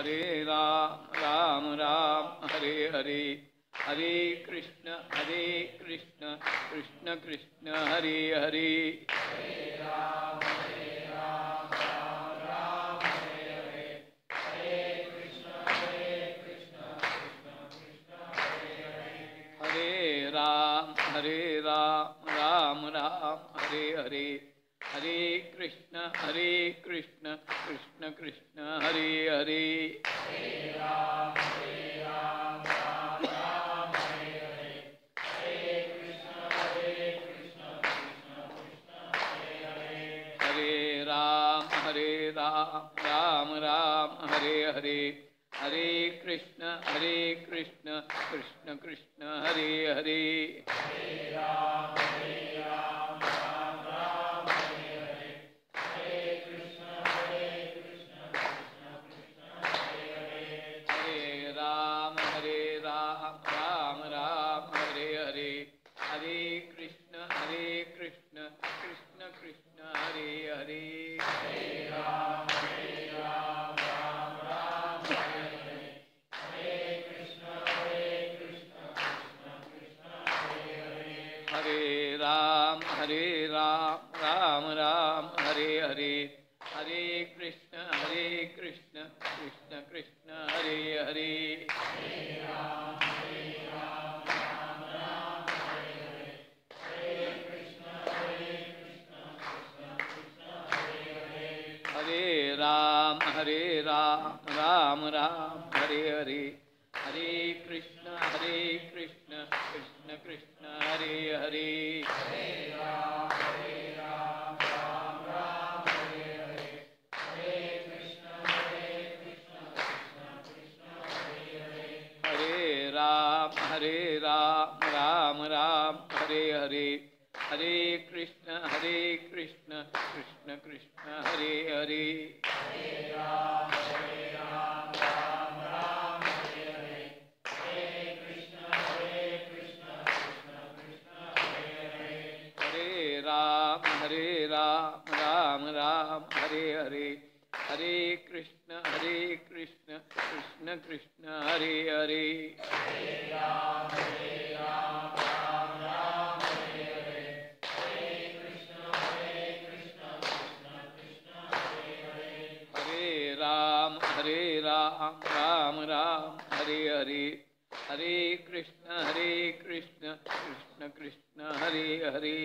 हरे राम राम राम हरे हरे हरे कृष्ण कृष्ण कृष्ण हरे हरे हरे राम राम राम हरे हरे हरे कृष्ण कृष्ण कृष्ण हरे हरे राम राम हरे हरे हरे कृष्ण कृष्ण कृष्ण हरे हरे राम राम राम हरे हरे हरे कृष्ण कृष्ण कृष्ण हरे हरे राम राम हरे हरे हरे कृष्ण कृष्ण कृष्ण हरे हरे राम राम हरे हरे हरे कृष्ण कृष्ण कृष्ण हरे हरे राम हरे हरे हरे कृष्ण कृष्ण कृष्ण हरे हरे राम हरे हरे हरे कृष्ण कृष्ण कृष्ण हरे हरे राम हरे हरे हरे कृष्ण कृष्ण कृष्ण हरे हरे राम हरे हरे हरे कृष्ण कृष्ण कृष्ण हरे हरे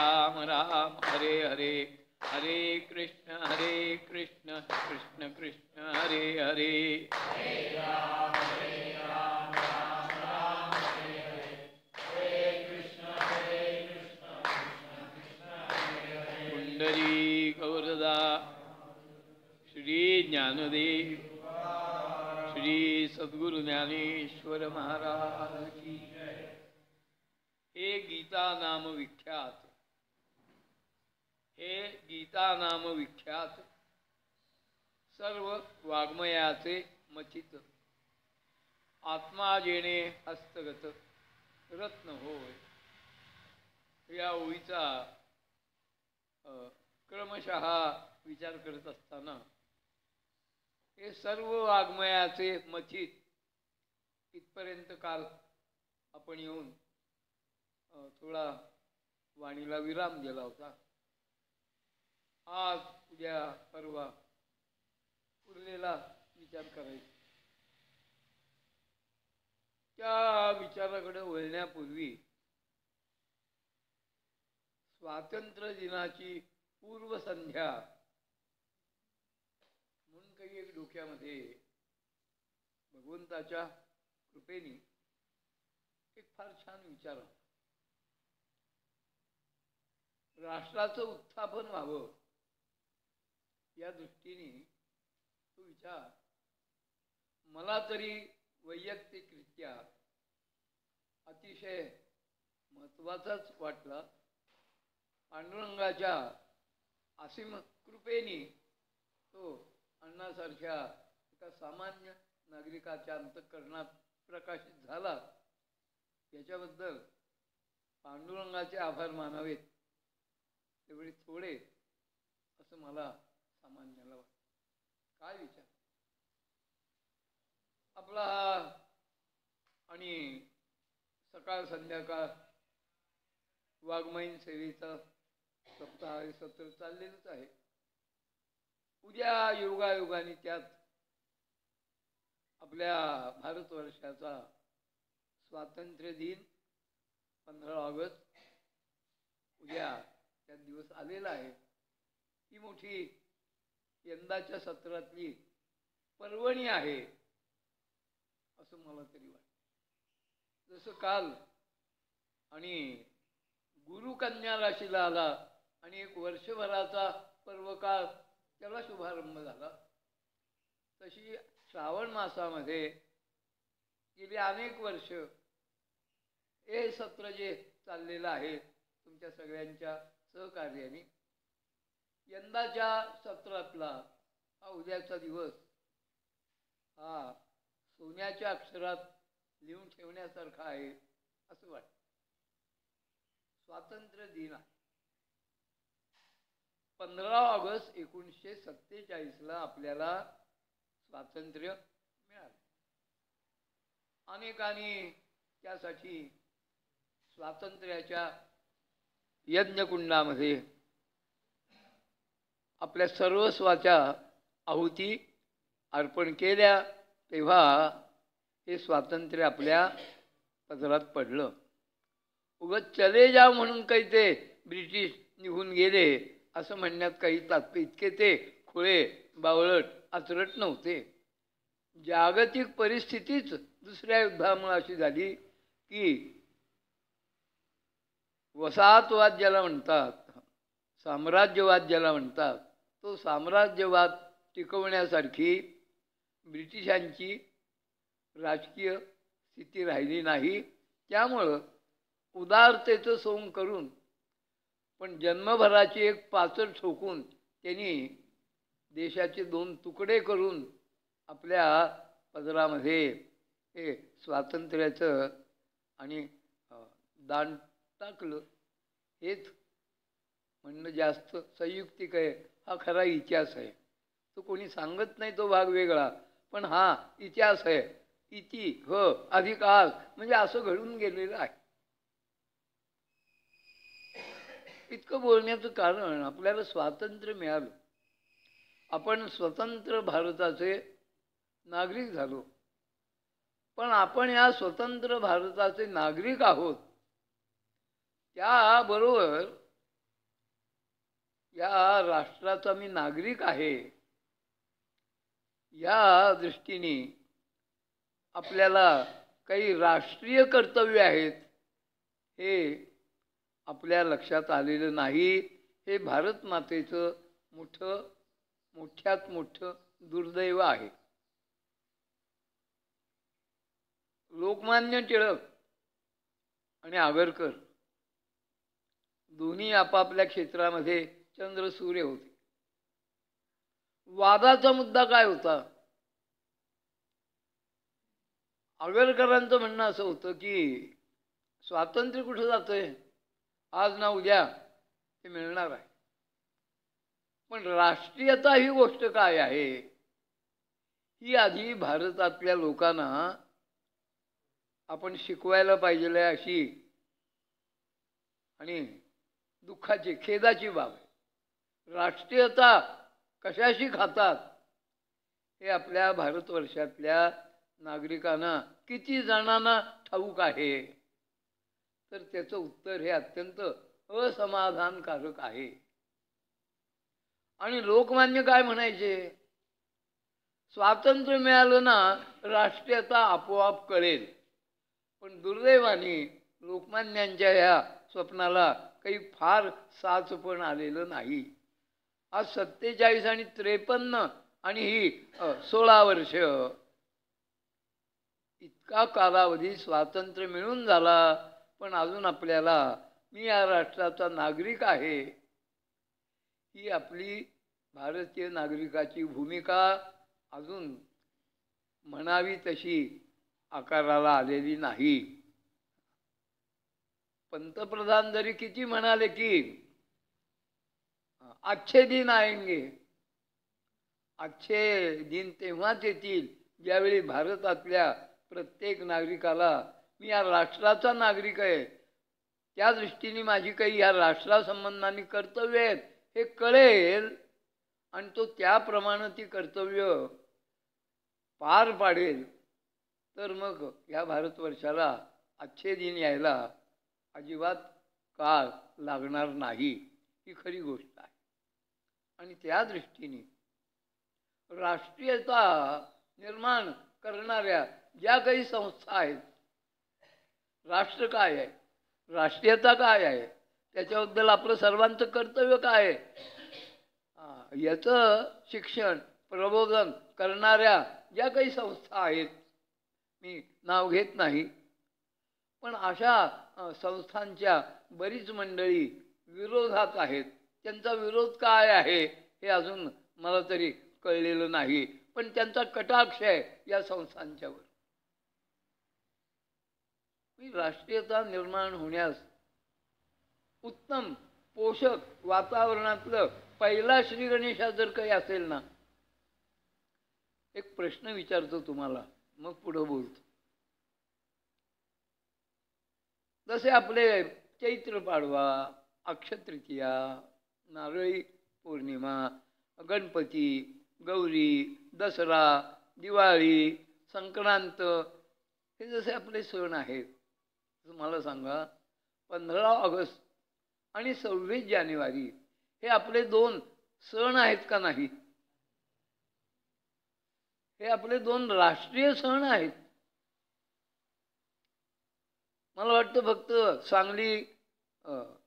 राम हरे हरे हरे कृष्ण कृष्ण कृष्ण हरे हरे पुंडरी गौरदा श्री ज्ञानदेव श्री सद्गुरु ज्ञानेश्वर महाराज की हे गीता नाम विख्यात सर्व वाङ्मयाचे मचित आत्मा जेणे हस्तगत रत्न होय. या ओळीचा क्रमशः विचार करत असताना हे सर्व वाङ्मयाचे मचित इथपर्यंत काल आपण येऊन थोडा वाणीला विराम दिला होता. आज उद्या परवा उरलेला विचार करायचा. त्या विचाराकडे वळण्यापूर्वी स्वातंत्र्य दिनाची पूर्वसंध्या म्हणून काही एक डोक्यामध्ये भगवंताच्या कृपेने एक फार छान विचार होता. राष्ट्राचं उत्थापन व्हावं या दृष्टीने तो विचार मला तरी वैयक्तिकरित्या अतिशय महत्त्वाचाच वाटला. पांडुरंगाच्या असीम कृपेने तो अण्णासारख्या एका सामान्य नागरिकाच्या अंतःकरणात प्रकाशित झाला. याच्याबद्दल पांडुरंगाचे आभार मानावेत तेवढे थोडे असं मला सामान्याला वाटतं. काय विचार आपला हा आणि सकाळ संध्याकाळ वाङ्मयीन सेवेचा सप्ताह सत्र चाललेलंच आहे. उद्या योगायोगाने त्यात आपल्या भारतवर्षाचा स्वातंत्र्य दिन 15 ऑगस्ट उद्या त्यात दिवस आलेला आहे. ही मोठी यंदाच्या सत्रातली पर्वणी आहे असं मला तरी वाटतं. जसं काल आणि गुरुकन्या राशीला आला आणि एक वर्षभराचा पर्वकाळ त्याला शुभारंभ झाला, तशी श्रावण मासामध्ये गेली अनेक वर्ष हे सत्र जे चाललेलं आहे तुमच्या सगळ्यांच्या सहकार्याने, यंदाच्या सत्रातला हा उद्याचा दिवस हा सोन्याच्या अक्षरात लिहून ठेवण्यासारखा आहे असं वाटतं. स्वातंत्र्य दिन आहे. 15 ऑगस्ट 1947ला आपल्याला स्वातंत्र्य मिळाले. अनेकांनी त्यासाठी स्वातंत्र्याच्या यज्ञकुंडामध्ये आपल्या सर्वस्वाच्या आहुती अर्पण केल्या. तेव्हा हे स्वातंत्र्य आपल्या पदरात पडलं. उगाच चले जाव म्हणून काही ते ब्रिटिश निघून गेले असं म्हणण्यात काही तात्पर्य, इतके ते खुळे बावळट आचरट नव्हते. जागतिक परिस्थितीच दुसऱ्या युद्धामुळे अशी झाली की वसाहतवाद ज्याला म्हणतात, साम्राज्यवाद ज्याला म्हणतात, तो साम्राज्यवाद टिकवण्यासारखी ब्रिटिशांची राजकीय स्थिती राहिली नाही. त्यामुळं उदारतेचं सोंग करून पण जन्मभराची एक पाचर ठोकून त्यांनी देशाचे 2 तुकडे करून आपल्या पदरामध्ये हे स्वातंत्र्याचं आणि दान टाकलं. हेच म्हणणं जास्त संयुक्तिक आहे. हा खरा इतिहास आहे. तो कोणी सांगत नाही, तो भाग वेगळा, पण हा इतिहास आहे. इति अधिक आज म्हणजे असं घडून गेलेलं आहे. इतकं बोलण्याचं कारण आपल्याला स्वातंत्र्य मिळालं. आपण स्वतंत्र भारताचे नागरिक झालो. पण आपण या स्वतंत्र भारताचे नागरिक आहोत, त्याबरोबर या राष्ट्राचा मी नागरिक आहे या दृष्टीने आपल्याला काही राष्ट्रीय कर्तव्य आहेत हे आपल्या लक्षात आलेलं नाही. हे भारत मातेचं मोठ्यात मोठं दुर्दैव आहे. लोकमान्य टिळक आणि आगरकर दोन्ही आपापल्या क्षेत्रामध्ये चंद्रसूर्य होते. वादाचा मुद्दा काय होता? आगरकरांचं म्हणणं असं होतं की स्वातंत्र्य कुठं जातंय, आज ना उद्या ते मिळणार आहे. पण राष्ट्रीयता ही गोष्ट काय आहे ही आधी भारतातल्या लोकांना आपण शिकवायला पाहिजे अशी आणि दुःखाची खेदाची बाब आहे. राष्ट्रीयता कशाशी खातात हे आपल्या भारतवर्षातल्या नागरिकांना किती जणांना ठाऊक आहे? तर त्याचं उत्तर हे अत्यंत असमाधानकारक आहे. आणि लोकमान्य काय म्हणायचे? स्वातंत्र्य मिळालं ना राष्ट्रीयता आपोआप कळेल. पण दुर्दैवाने लोकमान्यांच्या ह्या स्वप्नाला काही फार साच पण आलेलं नाही. आज 47 आणि 53 आणि ही 16 वर्ष इतका कालावधी स्वातंत्र्य मिळून झाला, पण अजून आपल्याला मी या राष्ट्राचा नागरिक आहे ही आपली भारतीय नागरिकाची भूमिका अजून म्हणावी तशी आकाराला आलेली नाही. पंतप्रधान जरी किती म्हणाले की अच्छे दिन आएंगे, अच्छे दिन तेव्हाच येतील ज्यावेळी भारतातल्या प्रत्येक नागरिकाला मी या राष्ट्राचा नागरिक आहे, त्या दृष्टीने माझी काही या राष्ट्रासंबंधाने कर्तव्य आहेत हे कळेल आणि तो त्याप्रमाणे ती कर्तव्य पार पाडेल, तर मग या भारतवर्षाला अच्छे दिन यायला अजिबात काळ लागणार नाही, ही खरी गोष्ट आहे. आणि त्या दृष्टीने राष्ट्रीयता निर्माण करणाऱ्या ज्या काही संस्था आहेत, राष्ट्र काय आहे, राष्ट्रीयता काय आहे, त्याच्याबद्दल आपलं सर्वांचं कर्तव्य काय आहे, याचं शिक्षण प्रबोधन करणाऱ्या ज्या काही संस्था आहेत, मी नाव घेत नाही, पण अशा संस्थांच्या बरीच मंडळी विरोधात आहेत. त्यांचा विरोध काय आहे हे अजून मला तरी कळलेलं नाही, पण त्यांचा कटाक्ष आहे या संस्थांच्यावर. राष्ट्रीयता निर्माण होण्यास उत्तम पोषक वातावरणातलं पहिला श्री गणेशा जर काही असेल ना, एक प्रश्न विचारतो तुम्हाला, मग पुढं बोलतो. जसे आपले चैत्र पाडवा, अक्षतृतीया, नारळी पौर्णिमा, गणपती, गौरी, दसरा, दिवाळी, संक्रांत, हे जसे आपले सण आहेत, मला सांगा 15 ऑगस्ट आणि 26 जानेवारी हे आपले दोन सण आहेत का नाही? हे आपले दोन राष्ट्रीय सण आहेत. मला वाटतं फक्त सांगली,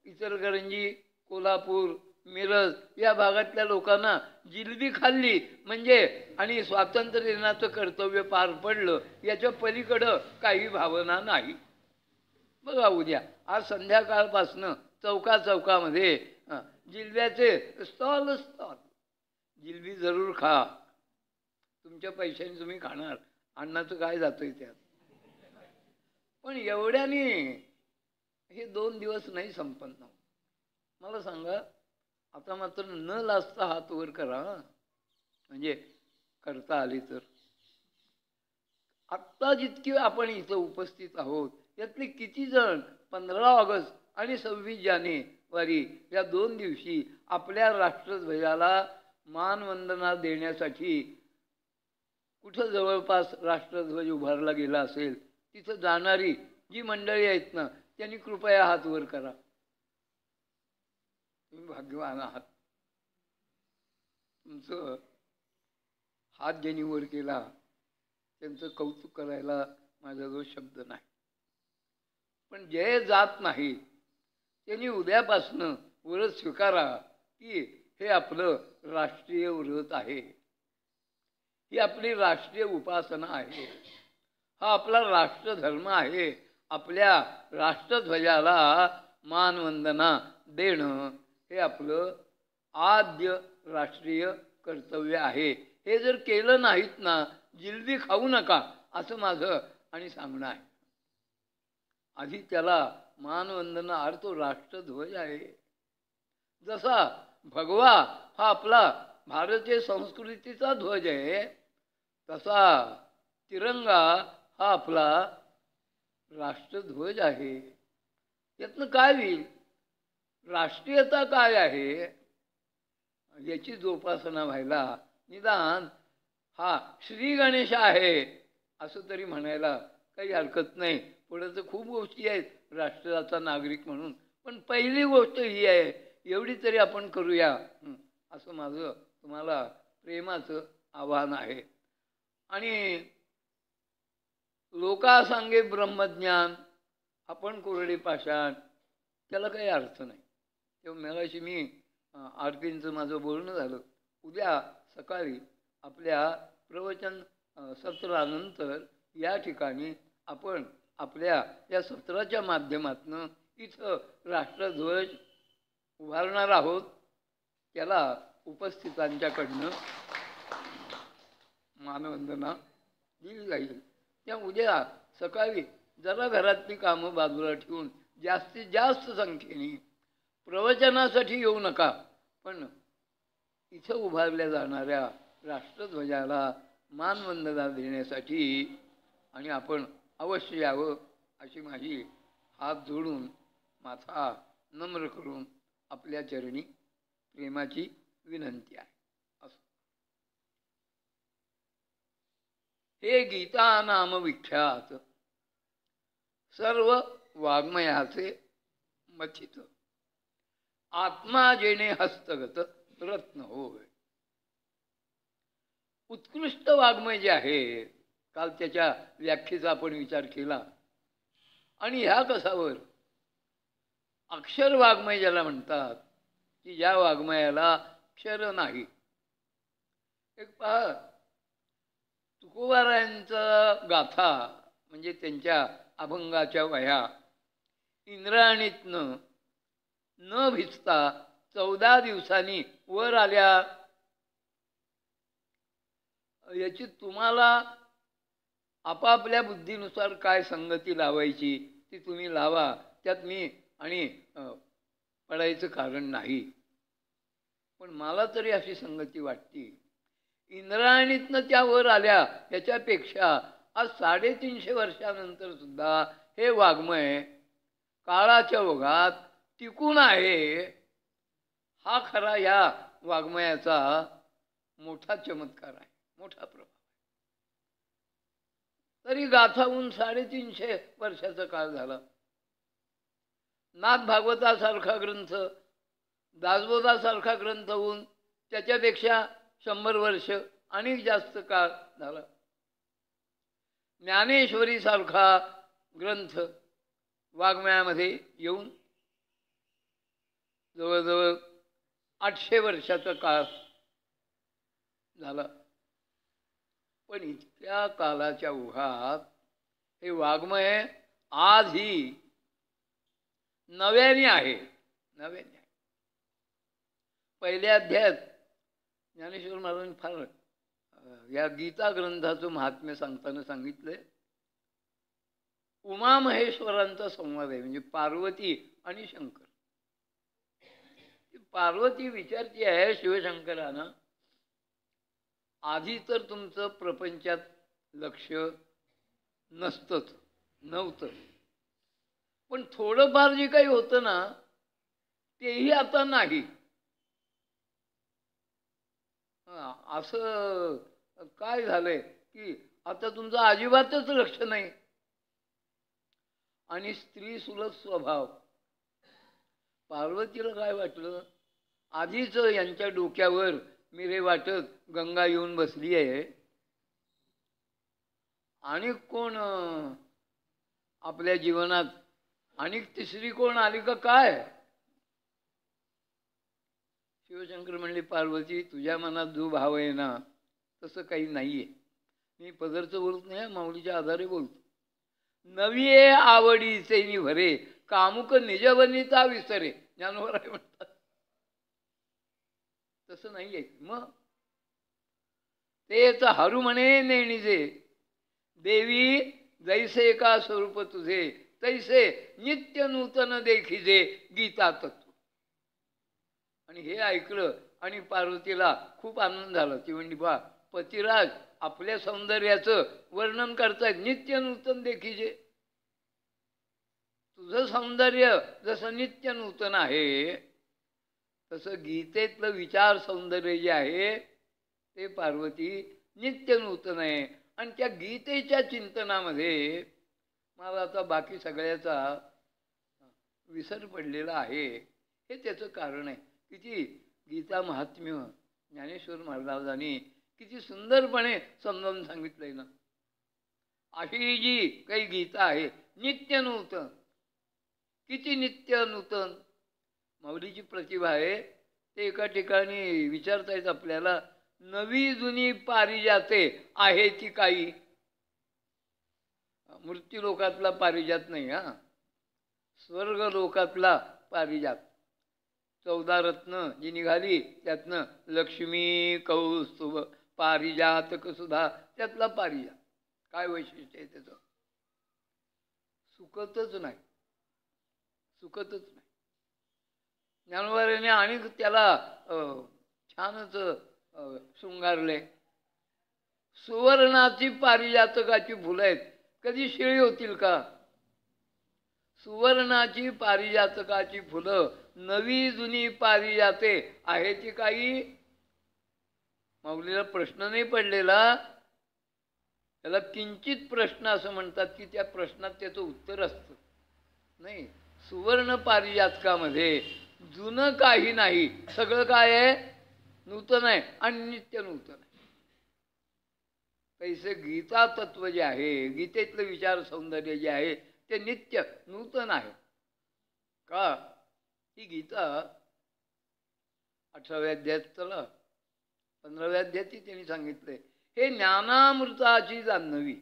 इचलकरंजी, कोल्हापूर, मिरज या भागातल्या लोकांना जिलबी खाल्ली म्हणजे आणि स्वातंत्र्य दिनाचं कर्तव्य पार पडलं, याच्या पलीकडं काही भावना नाही. बघा उद्या आज संध्याकाळपासनं चौकामध्ये जिलब्याचे स्टॉल, जिलबी जरूर खा, तुमच्या पैशाने तुम्ही खाणार, अन्नाचं काय जातंय त्यात. पण एवढ्याने हे 2 दिवस नाही संपन्न. मला सांगा, आता मात्र न लाजता हात वर करा, म्हणजे करता आली तर. आत्ता जितकी आपण इथं उपस्थित आहोत यातले किती जण 15 ऑगस्ट आणि 26 जानेवारी या 2 दिवशी आपल्या राष्ट्रध्वजाला मानवंदना देण्यासाठी कुठं जवळपास राष्ट्रध्वज उभारला गेला असेल तिथं जाणारी जी मंडळी आहेत ना, त्यांनी कृपया हात वर करा. तुम्ही भाग्यवान आहात. तुमचं हात ज्यांनी वर केला त्यांचं कौतुक करायला माझ्याजवळ शब्द नाही. पण जे जात नाही त्यांनी उद्यापासनं व्रत स्वीकारा की हे आपलं राष्ट्रीय व्रत आहे, ही आपली राष्ट्रीय उपासना आहे, हा आपला राष्ट्रधर्म आहे. आपल्या राष्ट्रध्वजाला मानवंदना देणं हे आपलं आद्य राष्ट्रीय कर्तव्य आहे. हे जर केलं नाहीत ना, जिलबी खाऊ नका असं माझं आणि सांगणं आहे. आधी त्याला मानवंदना अर्थ राष्ट्रध्वज आहे. जसा भगवा हा आपला भारतीय संस्कृतीचा ध्वज आहे, तसा तिरंगा हा आपला राष्ट्रध्वज आहे. यातनं काय होईल, राष्ट्रीयता काय आहे याची जोपासना व्हायला निदान हा श्री गणेश आहे असं तरी म्हणायला काही हरकत नाही. पुढे तर खूप गोष्टी आहेत राष्ट्राचा नागरिक म्हणून, पण पहिली गोष्ट ही आहे, एवढी तरी आपण करूया असं माझं तुम्हाला प्रेमाचं आव्हान आहे. आणि लोका सांगे ब्रह्मज्ञान, आपण कोरडे पाषाण, त्याला काही अर्थ नाही. तेव्हा मगाशी मी आरतींचं माझं बोलणं झालं, उद्या सकाळी आपल्या प्रवचन सत्रानंतर या ठिकाणी आपण आपल्या या सत्राच्या माध्यमातून इथं राष्ट्रध्वज उभारणार आहोत. त्याला उपस्थितांच्याकडनं मानवंदना दिली जाईल. त्या उद्या सकाळी जरा घरातली कामं बाजूला ठेवून जास्तीत जास्त संख्येने प्रवचनासाठी येऊ नका, पण इथं उभारल्या जाणाऱ्या राष्ट्रध्वजाला मानवंदना देण्यासाठी आणि आपण अवश्य यावं अशी माझी हात जोडून माथा नम्र करून आपल्या चरणी प्रेमाची विनंती आहे. असं हे गीता नाम विख्यात सर्व वाङ्मयाचे मथित आत्मा जेणे हस्तगत रत्न होय. उत्कृष्ट वाङ्मय जे आहे, काल त्याच्या व्याख्येचा आपण विचार केला, आणि ह्या कसावर अक्षर वाङ्मय ज्याला म्हणतात, की ज्या वाङ्मयाला अक्षर नाही. एक पहा, तुकोबारायांचा गाथा म्हणजे त्यांच्या अभंगाच्या वह्या इंद्रायणीतनं न भिजता 14 दिवसांनी वर आल्या. याची तुम्हाला आपापल्या बुद्धीनुसार काय संगती लावायची ती तुम्ही लावा, त्यात मी आणि पडायचं कारण नाही. पण मला तरी अशी संगती वाटते, इंद्रायणीतनं त्या वर आल्या ह्याच्यापेक्षा आज 350 वर्षानंतर सुद्धा हे वाङ्मय काळाच्या ओघात टिकून आहे. हा खरा या वाङ्मयाचा मोठा चमत्कार आहे, मोठा प्रभाव. तरी गाथाहून 350 वर्षाचा काळ झाला. नाथ भागवतासारखा ग्रंथ, दासबोधासारखा ग्रंथ होऊन त्याच्यापेक्षा 100 वर्ष आणि जास्त काळ झाला. ज्ञानेश्वरीसारखा ग्रंथ वाङ्मयामध्ये येऊन जवळजवळ 800 वर्षाचा काळ झाला. पण इतक्या कालाच्या ओघात हे वाङ्मय आजही नव्याने आहे, नव्याने आहे. पहिल्या अध्यायात ज्ञानेश्वर महाराजांनी फार या गीता ग्रंथाचं महात्म्य सांगताना सांगितलंय, उमा महेश्वरांचा संवाद आहे, म्हणजे पार्वती आणि शंकर. पार्वती विचारती आहे शिवशंकरांना, आधी तर तुमचं प्रपंचात लक्ष नव्हतं, पण थोडंफार जे काही होतं ना तेही आता नाही. असं काय झालंय की आता तुमचं अजिबातच लक्ष नाही. आणि स्त्री सुलभ स्वभाव. पार्वतीला काय वाटलं, आधीच यांच्या डोक्यावर मिरे वाटत गंगा येऊन बसली आहे, आणि कोण आपल्या जीवनात आणि तिसरी कोण आली का काय. शिवशंकर म्हणले, पार्वती तुझ्या मनात जो भाव आहे ना तसं काही नाहीये. मी पदरचं बोलत नाही, माऊलीच्या आधारे बोलतो. नवीये आवडीचे नि भरे कामुक निजवनिता विसरे, ज्ञानोबराय म्हणतात. तसं नाहीये. मग तेच हरू म्हणे नेणीजे देवी जैसे का स्वरूप तुझे तैसे नित्य नूतन देखीजे गीता तत्व. आणि हे ऐकलं आणि पार्वतीला खूप आनंद झाला. ती म्हणली, बा पतिराज आपल्या सौंदर्याचं वर्णन करतायत, नित्य नूतन देखीजे. तुझं सौंदर्य जसं नित्य नूतन आहे तसं गीतेतलं विचार सौंदर्य जे आहे ते पार्वती नित्य नूतन आहे. आणि त्या गीतेच्या चिंतनामध्ये मला आता बाकी सगळ्याचा विसर पडलेला आहे. हे त्याचं कारण आहे. किती गीता महात्म्य ज्ञानेश्वर महाराजांनी किती सुंदरपणे समजावून सांगितलंय ना. अशी जी काही गीता आहे नित्य नूतन, किती नित्य नूतन. माऊलीची प्रतिभा आहे. ते एका ठिकाणी विचारतायत आपल्याला, नवी जुनी पारिजाते आहे ती काही. मृत्यू लोकातला पारिजात नाही हा, स्वर्ग लोकातला पारिजात. 14 रत्न जी निघाली त्यातनं लक्ष्मी कौस्तुभ पारिजातक सुद्धा त्यातला पारिजात. काय वैशिष्ट्य आहे त्याचं? सुकतच नाही, सुकतच नाही. ज्ञानोबाने आणि त्याला छानच शृंगारले. सुवर्णाची पारिजातकाची फुलं आहेत, कधी शिळी होतील का? सुवर्णाची पारिजातकाची फुलं नवी जुनी पारिजाते आहे ती काही. माऊलीला प्रश्न नाही पडलेला, त्याला किंचित प्रश्न असं म्हणतात की त्या प्रश्नात त्याचं उत्तर असतं. नाही, सुवर्ण पारिजातकामध्ये जुनं काही नाही, सगळं काय आहे? नूतन आहे आणि नित्य नूतन आहे. तैसे गीता तत्व जे आहे, गीतेतलं विचार सौंदर्य जे आहे ते नित्य नूतन आहे. का? ही गीता 18व्या अध्यायात, चला 15व्या अध्यायात त्यांनी सांगितलंय, हे ज्ञानामृताची जान्हवी.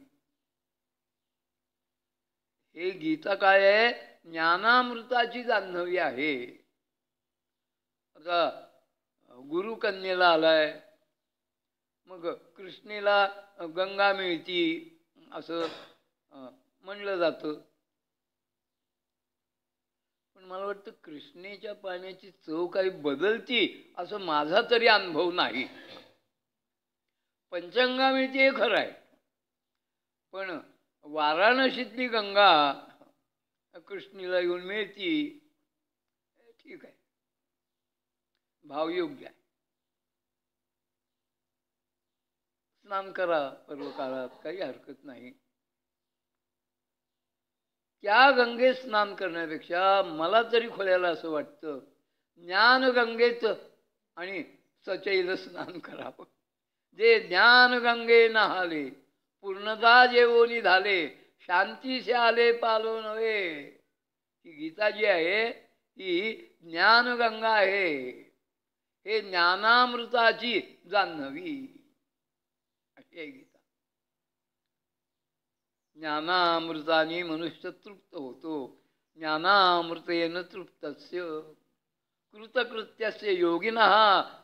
हे गीता काय आहे? ज्ञानामृताची जान्हवी आहे. आता गुरुकन्येला आलाय, मग कृष्णेला गंगा मिळती असं म्हणलं जातं. पण मला वाटतं कृष्णेच्या पाण्याची चव काही बदलती असं माझा तरी अनुभव नाही. पंचगंगा मिळते हे खरं आहे, पण वाराणसीतली गंगा कृष्णीला येऊन मिळती, ठीक आहे, भावयोग्य आहे. स्नान करा पर्वकाळात, काही हरकत नाही. त्या गंगेत स्नान करण्यापेक्षा मला तरी खोल्याला असं वाटतं ज्ञानगंगेत आणि सचैल स्नान करावं. जे ज्ञानगंगे नहाले पूर्णता जेवोनी झाले, शांतीसे आले पालो नव्हे. ही गीता जी आहे ही ज्ञानगंगा आहे, हे ज्ञानामृताची जान्हवी अशी आहे गीता. ज्ञानामृताने मनुष्य तृप्त होतो. ज्ञानामृतेन तृप्तस्य कृतकृत्यस्य योगिनः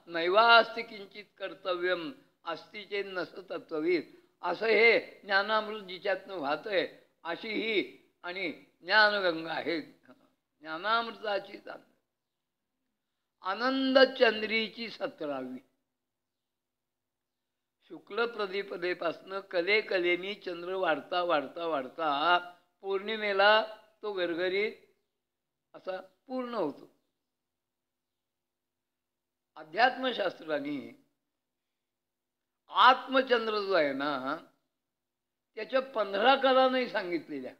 नैवास्ति किंचित कर्तव्यम अस्ति चेन्नस तत्त्वविद. असं हे ज्ञानामृत जिच्यातनं वाहतंय अशी ही आणि ज्ञानगंगा आहे. ज्ञानामृताची जान्हवी. आनंदचंद्रीची 17वी. शुक्ल प्रदीपदेपासनं कले कलेनी चंद्र वाढता वाढता वाढता पौर्णिमेला तो गरगरीत असा पूर्ण होतो. अध्यात्मशास्त्राने आत्मचंद्र जो आहे ना त्याच्या 15 कला नाही सांगितलेल्या,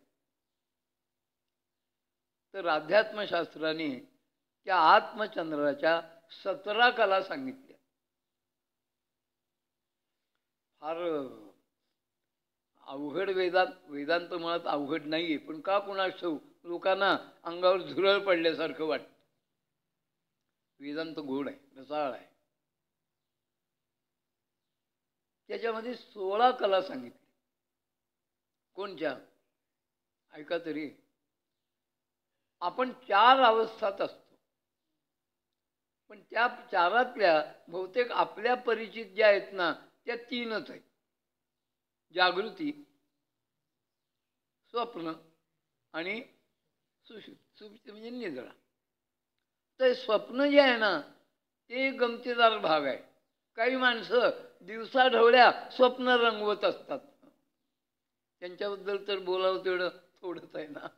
तर अध्यात्मशास्त्राने त्या आत्मचंद्राच्या 17 कला सांगितल्या. फार अवघड वेदांत मुळात अवघड नाहीये, पण का कुणास लोकांना अंगावर झुरळ पडल्यासारखं वाटतं. वेदांत गोड आहे, रसाळ आहे. त्याच्यामध्ये 16 कला सांगितल्या. कोणत्या? ऐका तरी. आपण 4 अवस्थात असतो, पण त्या 4तल्या बहुतेक आपल्या परिचित ज्या आहेत ना त्या 3च आहेत. जागृती, स्वप्न आणि सुषुप्ती म्हणजे निद्रा. तर स्वप्न जे आहे ना ते गमतीदार भाग आहे. काही माणसं दिवसा ढवळ्या स्वप्न रंगवत असतात, त्यांच्याबद्दल तर बोलावं तेवढं थोडंच आहे ना.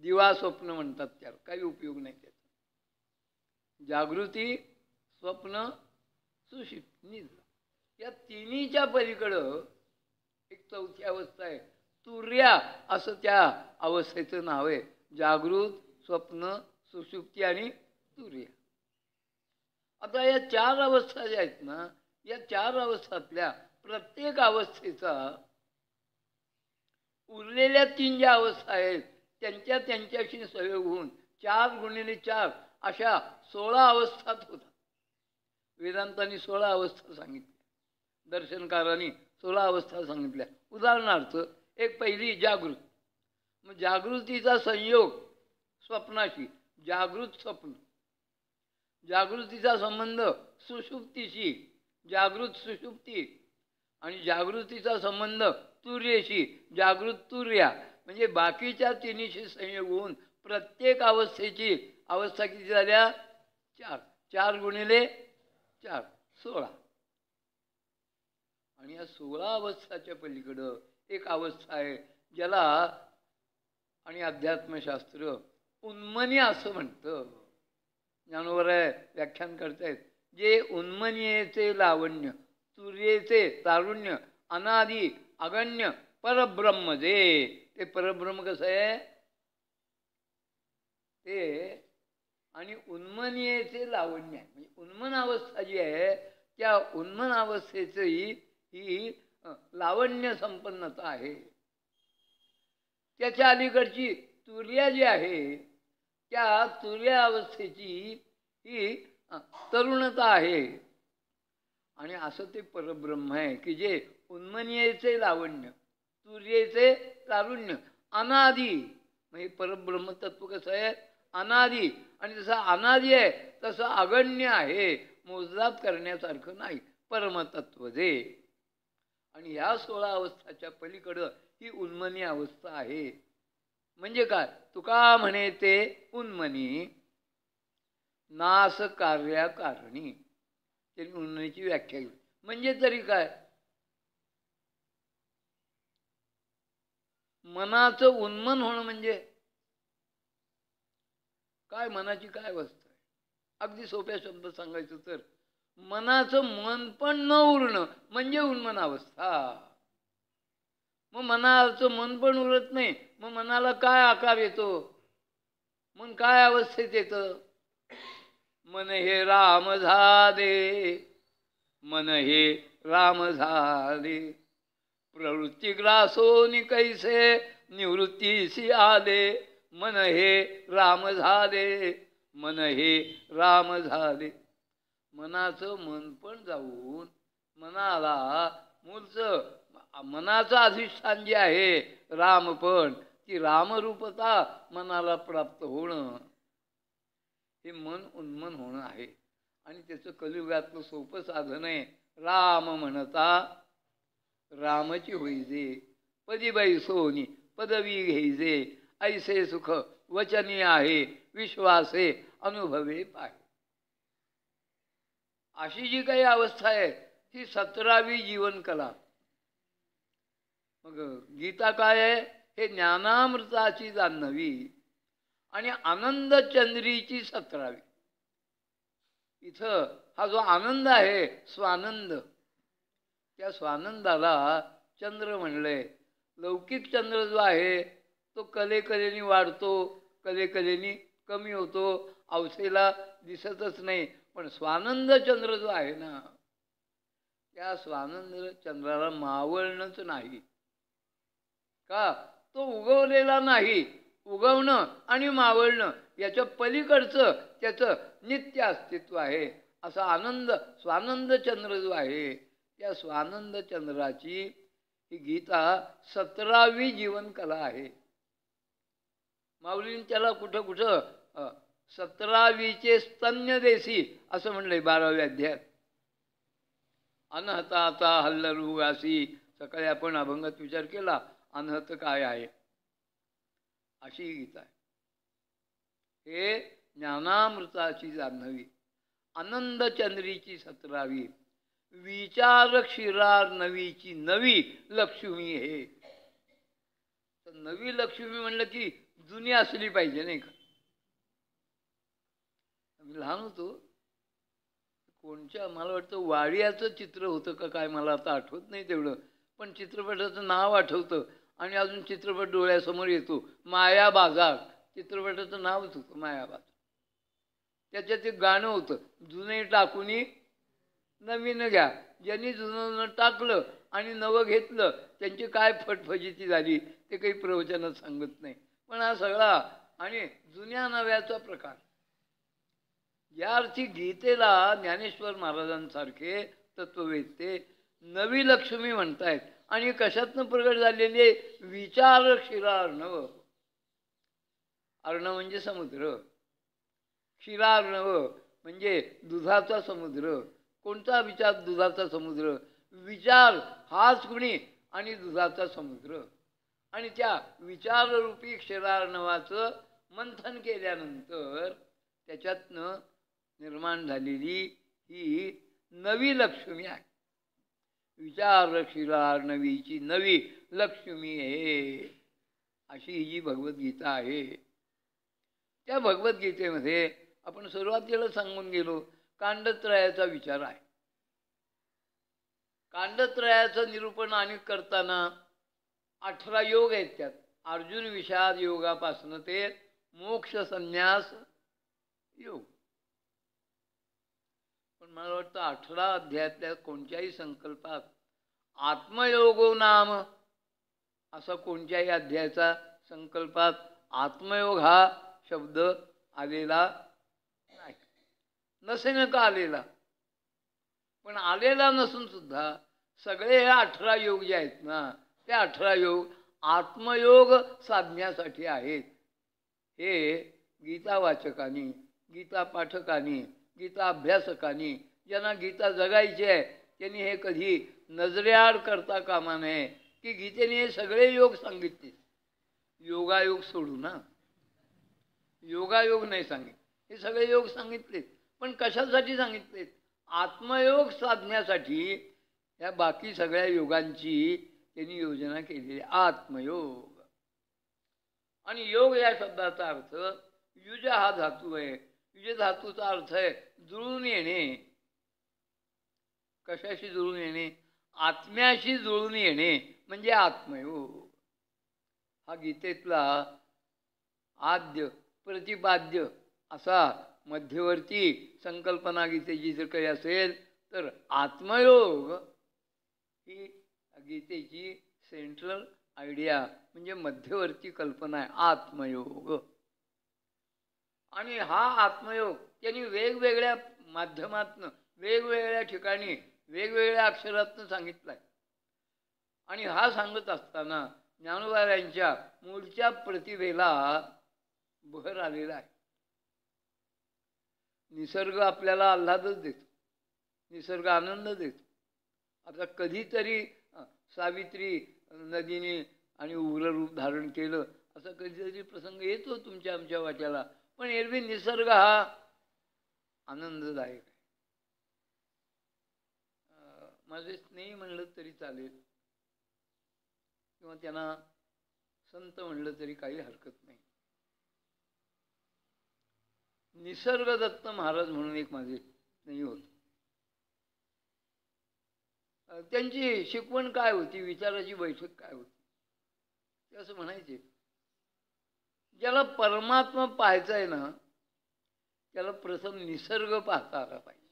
दिवा स्वप्न म्हणतात, त्याला काही उपयोग नाही त्याचा. जागृती, स्वप्न, सुषुप्ती, निद्रा या तिन्हीच्या पलीकडं एक 4थी अवस्था आहे, तुर्या असं त्या अवस्थेचं नाव आहे. जागृत, स्वप्न, सुषुप्ती आणि तुर्या. आता या 4 अवस्था ज्या आहेत ना या 4 अवस्थातल्या प्रत्येक अवस्थेचा उरलेल्या 3 ज्या अवस्था आहेत त्यांच्याशी सहयोग होऊन 4 गुणिले 4 अशा 16 अवस्थात होतात. वेदांतांनी 16 अवस्था सांगितल्या, दर्शनकारांनी 16 अवस्था सांगितल्या. उदाहरणार्थ एक पहिली जागृत. मग जागृतीचा संयोग स्वप्नाशी, जागृत स्वप्न. जागृतीचा संबंध सुषुप्तीशी, जागृत सुषुप्ती. आणि जागृतीचा संबंध तुर्येशी, जागृत तुर्या. म्हणजे बाकीच्या तिन्हीशी संयोग होऊन प्रत्येक अवस्थेची अवस्था किती झाल्या? 4. 4 गुणिले 4 16. आणि या 16 अवस्थाच्या पलीकडं एक अवस्था आहे ज्याला आणि अध्यात्मशास्त्र उन्मनी असं म्हणतं. ज्ञानोबर आहे व्याख्यान करतायत. जे उन्मनीयेचे लावण्य, तुर्येचे तारुण्य, अनादी अगण्य परब्रह्म जे, ते परब्रह्म कसं आहे ते, आणि उन्मनीयेचे लावण्य आहे. म्हणजे उन्मन अवस्था जी आहे त्या उन्मन अवस्थेची ही लावण्य संपन्नता आहे. त्याच्या अलीकडची तुर्या जी आहे त्या तुर्या अवस्थेची ही तरुणता आहे. आणि असं ते परब्रह्म आहे की जे उन्मनीयेचे लावण्य, तुर्येचे तारुण्य, अनादी. म्हणजे परब्रह्म तत्व कसं आहे? अनादी. आणि जसं अनादी आहे तसं अगण्य आहे, मोजदात करण्यासारखं नाही परमतत्व जे. आणि ह्या 16 अवस्थाच्या पलीकडं ही उन्मनी अवस्था आहे. म्हणजे काय? तुका म्हणे ते उन्मनी नास कार्याकारणी. त्यांनी उन्मनीची व्याख्या केली. म्हणजे तरी काय? मनाचं उन्मन होणं म्हणजे काय? मनाची काय अवस्था आहे? अगदी सोप्या शब्दात सांगायचं तर मनाचं मन पण न उरणं म्हणजे उन्मन अवस्था. मग मनाचं मन पण उरत नाही, मग मनाला काय आकार येतो? मन काय अवस्थेत येतं? मन हे राम झाले, मन हे राम झाले, प्रवृत्ती ग्रासोनी कैसे निवृत्तीसी आले. मन हे राम झाले, मन हे राम झाले. मनाचं मन पण जाऊन मनाला मूळचं मनाचं अधिष्ठान जे आहे रामपण, ती रामरूपता मनाला प्राप्त होणं हे मन उन्मन होणं आहे. आणि त्याचं कलियुगातलं सोपं साधन आहे राम म्हणता रामची होईजे, पदीबाई सोनी पदवी घेईजे, ऐसे सुख वचनी आहे, विश्वासे अनुभवे पाहे. अशी जी काही अवस्था आहे ती 17वी जीवनकला. मग गीता काय आहे? हे ज्ञानामृताची जान्हवी आणि आनंद चंद्रीची 17वी. इथं हा जो आनंद आहे स्वानंद, त्या स्वानंदाला चंद्र म्हणलंय. लौकिक चंद्र जो आहे तो कलेकलेनी वाढतो, कलेकलेनी कमी होतो, अवसेला दिसतच नाही. पण स्वानंद चंद्र जो आहे ना, त्या स्वानंद चंद्राला मावळणंच नाही का? तो उगवलेला नाही. उगवणं आणि मावळणं याच्या पलीकडचं त्याचं नित्य अस्तित्व आहे. असा आनंद स्वानंद चंद्र जो आहे त्या स्वानंद चंद्राची ही गीता 17वी जीवनकला आहे. माऊलींनी त्याला कुठं कुठं 17वीचे स्तन्यदेशी असं म्हणलंय 12व्या अध्यायात. अनहताचा हल्लरू अशी सकाळी आपण अभंगात विचार केला, अनहत काय आहे, अशी गीता आहे. हे ज्ञानामृताची जान्हवी, आनंद चंद्रीची 17वी, विचार क्षीरार नवीची नवी लक्ष्मी. हे तर नवी लक्ष्मी म्हणलं की जुनी असली पाहिजे नाही का? मी लहान होतो, कोणच्या मला वाटतं वाडियाचं चित्र होतं का काय, मला आता आठवत नाही तेवढं, पण चित्रपटाचं नाव आठवतं. आणि अजून चित्रपट डोळ्यासमोर येतो, माया बाजार चित्रपटाचं नावच होतं, माया बाजार. त्याच्यात एक गाणं होतं, जुने टाकूनी नवीन घ्या. ज्यांनी जुनं टाकलं आणि नवं घेतलं त्यांची काय फटफजिती झाली ते काही प्रवचनात सांगत नाही. पण हा सगळा आणि जुन्या नव्याचा प्रकार. या अर्थी गीतेला ज्ञानेश्वर महाराजांसारखे तत्ववेत्ते नवी लक्ष्मी म्हणतायत. आणि कशातनं प्रगट झालेले विचार क्षीरार्णव. अर्णव म्हणजे समुद्र, क्षीरार्णव म्हणजे दुधाचा समुद्र. कोणता विचार? दुधाचा समुद्र. विचार हाच गुणी आणि दुधाचा समुद्र. आणि त्या विचाररूपी क्षीरार्णवाचं मंथन केल्यानंतर त्याच्यातनं निर्माण झालेली ही नवी लक्ष्मी आहे. विचार क्षीरार्णवीची नवी लक्ष्मी आहे, अशी ही जी भगवद्गीता आहे. त्या भगवद्गीतेमध्ये आपण सुरुवातीला सांगून गेलो कांडत्रयाचा विचार आहे. कांडत्रयाचं निरूपण आणि करताना 18 योग आहेत. त्यात अर्जुन विषाद योगापासून ते मोक्ष संन्यास योग. पण मला वाटतं 18 अध्यायातल्या कोणत्याही संकल्पात आत्मयोगो नाम असा कोणत्याही अध्यायाचा संकल्पात आत्मयोग हा शब्द आलेला नाही. नसेन का आलेला, पण आलेला नसून सुद्धा सगळे हे 18 योग जे आहेत ना, ते 18 योग आत्मयोग साधण्यासाठी आहेत. हे गीता वाचकांनी, गीता पाठकांनी, गीता अभ्यासकांनी, ज्यांना गीता जगायची आहे त्यांनी हे कधी नजरेआड करता कामा नये की गीतेने हे सगळे योग सांगितले. योगायोग सोडू ना, योगायोग नाही सांगितले, हे सगळे योग सांगितलेत. पण कशासाठी सांगितलेत? आत्मयोग साधण्यासाठी या बाकी सगळ्या योगांची त्यांनी योजना केलेली. आत्मयोग आणि योग या शब्दाचा अर्थ युज हा धातू आहे. युज धातूचा अर्थ आहे जुळून येणे. कशाशी जुळून येणे? आत्म्याशी जुळून येणे म्हणजे आत्मयोग. हा गीतेतला आद्य प्रतिपाद्य असा मध्यवर्ती संकल्पना गीतेची जर काही असेल तर आत्मयोग ही गीतेची सेंट्रल आयडिया म्हणजे मध्यवर्ती कल्पना आहे आत्मयोग. आणि हा आत्मयोग त्यांनी वेगवेगळ्या माध्यमातनं वेगवेगळ्या ठिकाणी वेगवेगळ्या अक्षरातनं सांगितला आहे. आणि हा सांगत असताना ज्ञानोबारायांच्या मूळच्या प्रतिभेला बहर आलेला आहे. निसर्ग आपल्याला आल्हादच देतो, निसर्ग आनंद देतो. आता कधीतरी सावित्री नदीने आणि उग्र रूप धारण केलं असं कधीतरी प्रसंग येतो तुमच्या आमच्या वाट्याला, पण एरवी निसर्ग हा आनंददायक आहे. माझे स्नेही म्हणलं तरी चालेल किंवा त्यांना संत म्हणलं तरी काही हरकत नाही. निसर्गदत्त महाराज म्हणून एक माझे स्नेही होते. त्यांची शिकवण काय होती, विचाराची बैठक काय होती, ते असं म्हणायचे, ज्याला परमात्मा पाहायचा आहे ना त्याला प्रथम निसर्ग पाहता आला पाहिजे.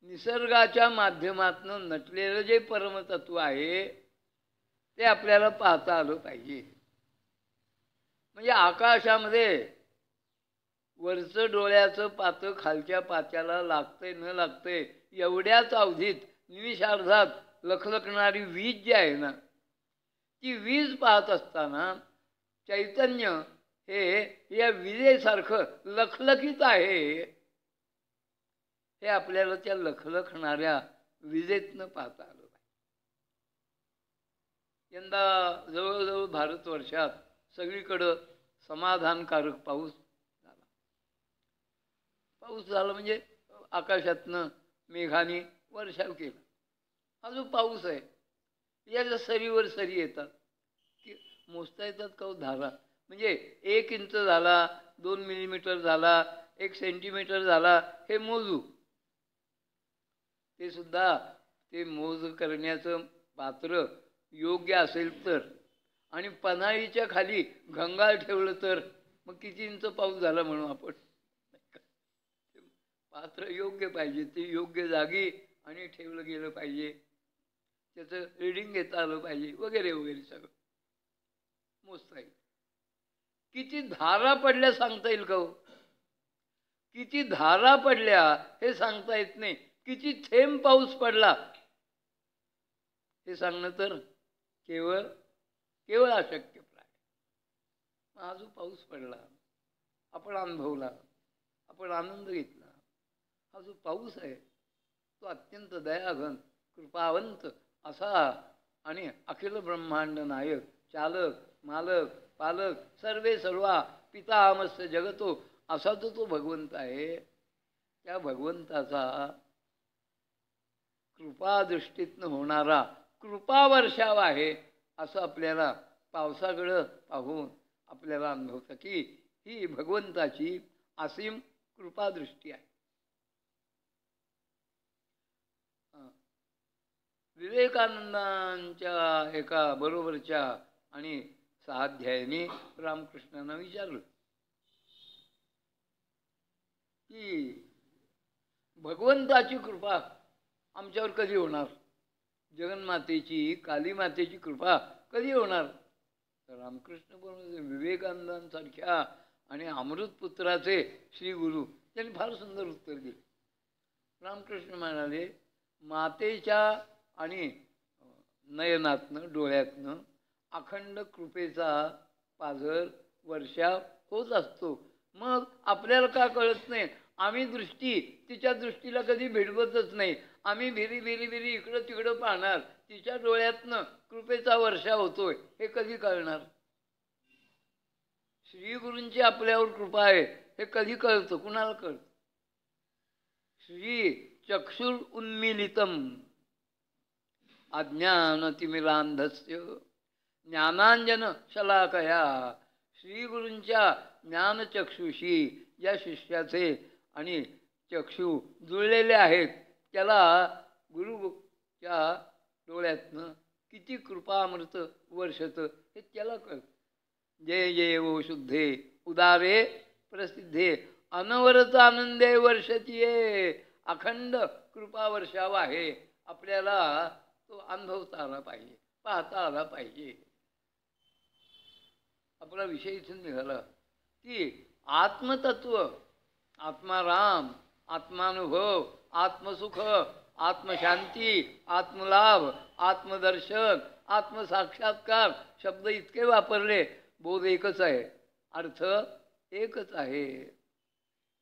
निसर्गाच्या माध्यमातून नटलेलं जे परमतत्व आहे ते आपल्याला पाहता आलं पाहिजे. म्हणजे आकाशामध्ये वरचं डोळ्याचं पातं खालच्या पात्याला लागतंय न लागतंय एवढ्याच अवधीत निमिषार्धात लखलखणारी वीज जी आहे ना, ती वीज पाहत असताना चैतन्य हे या विजेसारखं लखलखीत आहे हे आपल्याला त्या लखलखणाऱ्या विजेतनं पाहता आलं पाहिजे. यंदा जवळजवळ भारतवर्षात सगळीकडं समाधानकारक पाऊस झाला. पाऊस झाला म्हणजे आकाशातनं मेघाने वर्षाव केला. हा जो पाऊस आहे याच्या सरीवर सरी येतात की मोजता येतात का धारा? म्हणजे 1 इंच झाला, 2 मिलीमीटर झाला, 1 सेंटीमीटर झाला हे मोजू. ते सुद्धा ते मोज करण्याचं पात्र योग्य असेल तर, आणि पन्हाळीच्या खाली घंगाळ ठेवलं तर मग किती इंच पाऊस झाला म्हणून आपण. पात्र योग्य पाहिजे, ते योग्य जागी आणि ठेवलं गेलं पाहिजे, त्याचं रिडिंग घेता आलं पाहिजे वगैरे वगैरे सगळं मोजता येईल. किती धारा पडल्या सांगता येईल का हो? किती धारा पडल्या हे सांगता येत नाही. किती थेंब पाऊस पडला हे सांगणं तर केवळ केवळ अशक्य प्राय. हा जो पाऊस पडला, आपण अनुभवला, आपण आनंद घेतला, हा जो पाऊस आहे तो अत्यंत दयाघन कृपावंत असा आणि अखिल ब्रह्मांड नायक चालक मालक पालक सर्वे सर्वा पितामस्य जगतो असा जो भगवंत आहे, त्या भगवंताचा कृपादृष्टीतनं होणारा कृपावर्षाव आहे असं आपल्याला पावसाकडं पाहून आपल्याला अनुभवतं की ही भगवंताची असीम कृपादृष्टी आहे. विवेकानंदांच्या एका बरोबरच्या आणि सहाध्यायीने रामकृष्णांना विचारलं की भगवंताची कृपा आमच्यावर कधी होणार, जगन्मातेची कालीमातेची कृपा कधी होणार. तर रामकृष्ण बरोबर विवेकानंदांसारख्या आणि अमृतपुत्राचे श्री गुरु त्यांनी फार सुंदर उत्तर दिले. रामकृष्ण म्हणाले, मातेच्या आणि नयनातनं डोळ्यातनं अखंड कृपेचा पाझर वर्षा होत असतो. मग आपल्याला का कळत नाही, आम्ही दृष्टी तिच्या दृष्टीला कधी भिडवतच नाही. आम्ही भिरी भिरी भिरी इकडं तिकडं पाहणार, तिच्या डोळ्यातनं कृपेचा वर्षा होतोय हे कधी कळणार. श्रीगुरूंची आपल्यावर कृपा आहे हे कधी कळतं, कुणाला कळतं. श्री चक्षुर उन्मिलितम अज्ञानतिमिरांधस्य ज्ञानांजन शलाकया. श्रीगुरूंच्या ज्ञानचक्षुषी ज्या शिष्याचे आणि चक्षु जुळलेले आहेत त्याला गुरुच्या डोळ्यातनं किती कृपामृत वर्षतं हे त्याला कळतं. जय जय वो शुद्धे उदारे प्रसिद्धे अनवरत आनंदे वर्षतीये. अखंड कृपा वर्षाव आहे, आपल्याला तो अनुभवता आला पाहिजे, पाहता आला पाहिजे. आपला विषय इथून निघाला की आत्मतत्व, आत्माराम, आत्मानुभव, आत्मसुख, आत्मशांती, आत्मलाभ, आत्मदर्शन, आत्मसाक्षात्कार शब्द इतके वापरले, बोध एकच आहे, अर्थ एकच आहे.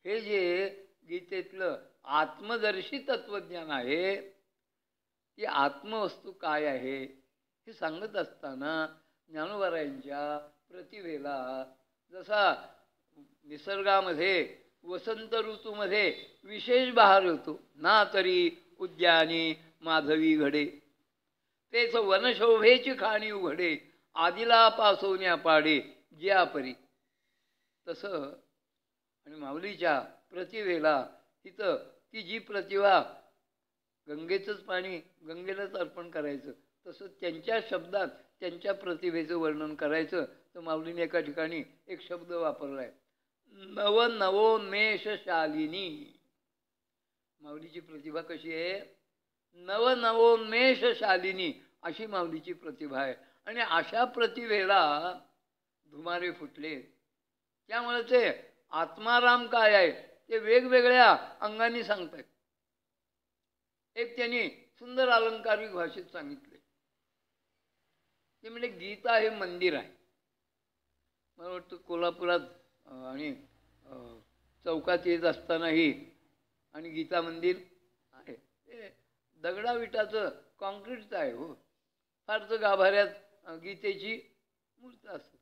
हे जे गीतेतलं आत्मदर्शी तत्वज्ञान आहे, ती आत्मवस्तू काय आहे हे सांगत असताना ज्ञानोबारायांच्या प्रतिभेला जसा निसर्गामध्ये वसंत ऋतूमध्ये विशेष बहार होतो ना, तरी उद्यानी माधवी घडे, तेच वनशोभेची खाणी उघडे, आदिला पासवण्या पाडे ज्या परी. तसं आणि माऊलीच्या प्रतिभेला तिथं ती जी प्रतिभा, गंगेचंच पाणी गंगेलाच अर्पण करायचं, तसं त्यांच्या शब्दात त्यांच्या प्रतिभेचं वर्णन करायचं. तर माऊलीने एका ठिकाणी एक शब्द वापरला आहे, नवनवोन्मेषशालिनी. माऊलीची प्रतिभा कशी आहे, नवनवोन्मेषशालिनी अशी माऊलीची प्रतिभा आहे. आणि अशा प्रतिभेला धुमारे फुटले. त्यामुळे ते आत्माराम काय आहे ते वेगवेगळ्या अंगाने सांगतात. एक त्यांनी सुंदर अलंकारिक भाषेत सांगितले, ते म्हणजे गीता हे मंदिर आहे. मला वाटतं कोल्हापुरात आणि चौकात येत असतानाही आणि गीता मंदिर आहे, ते दगडाविटाचं कॉन्क्रीटचं आहे. हो, फारचं गाभाऱ्यात गीतेची मूर्त असते.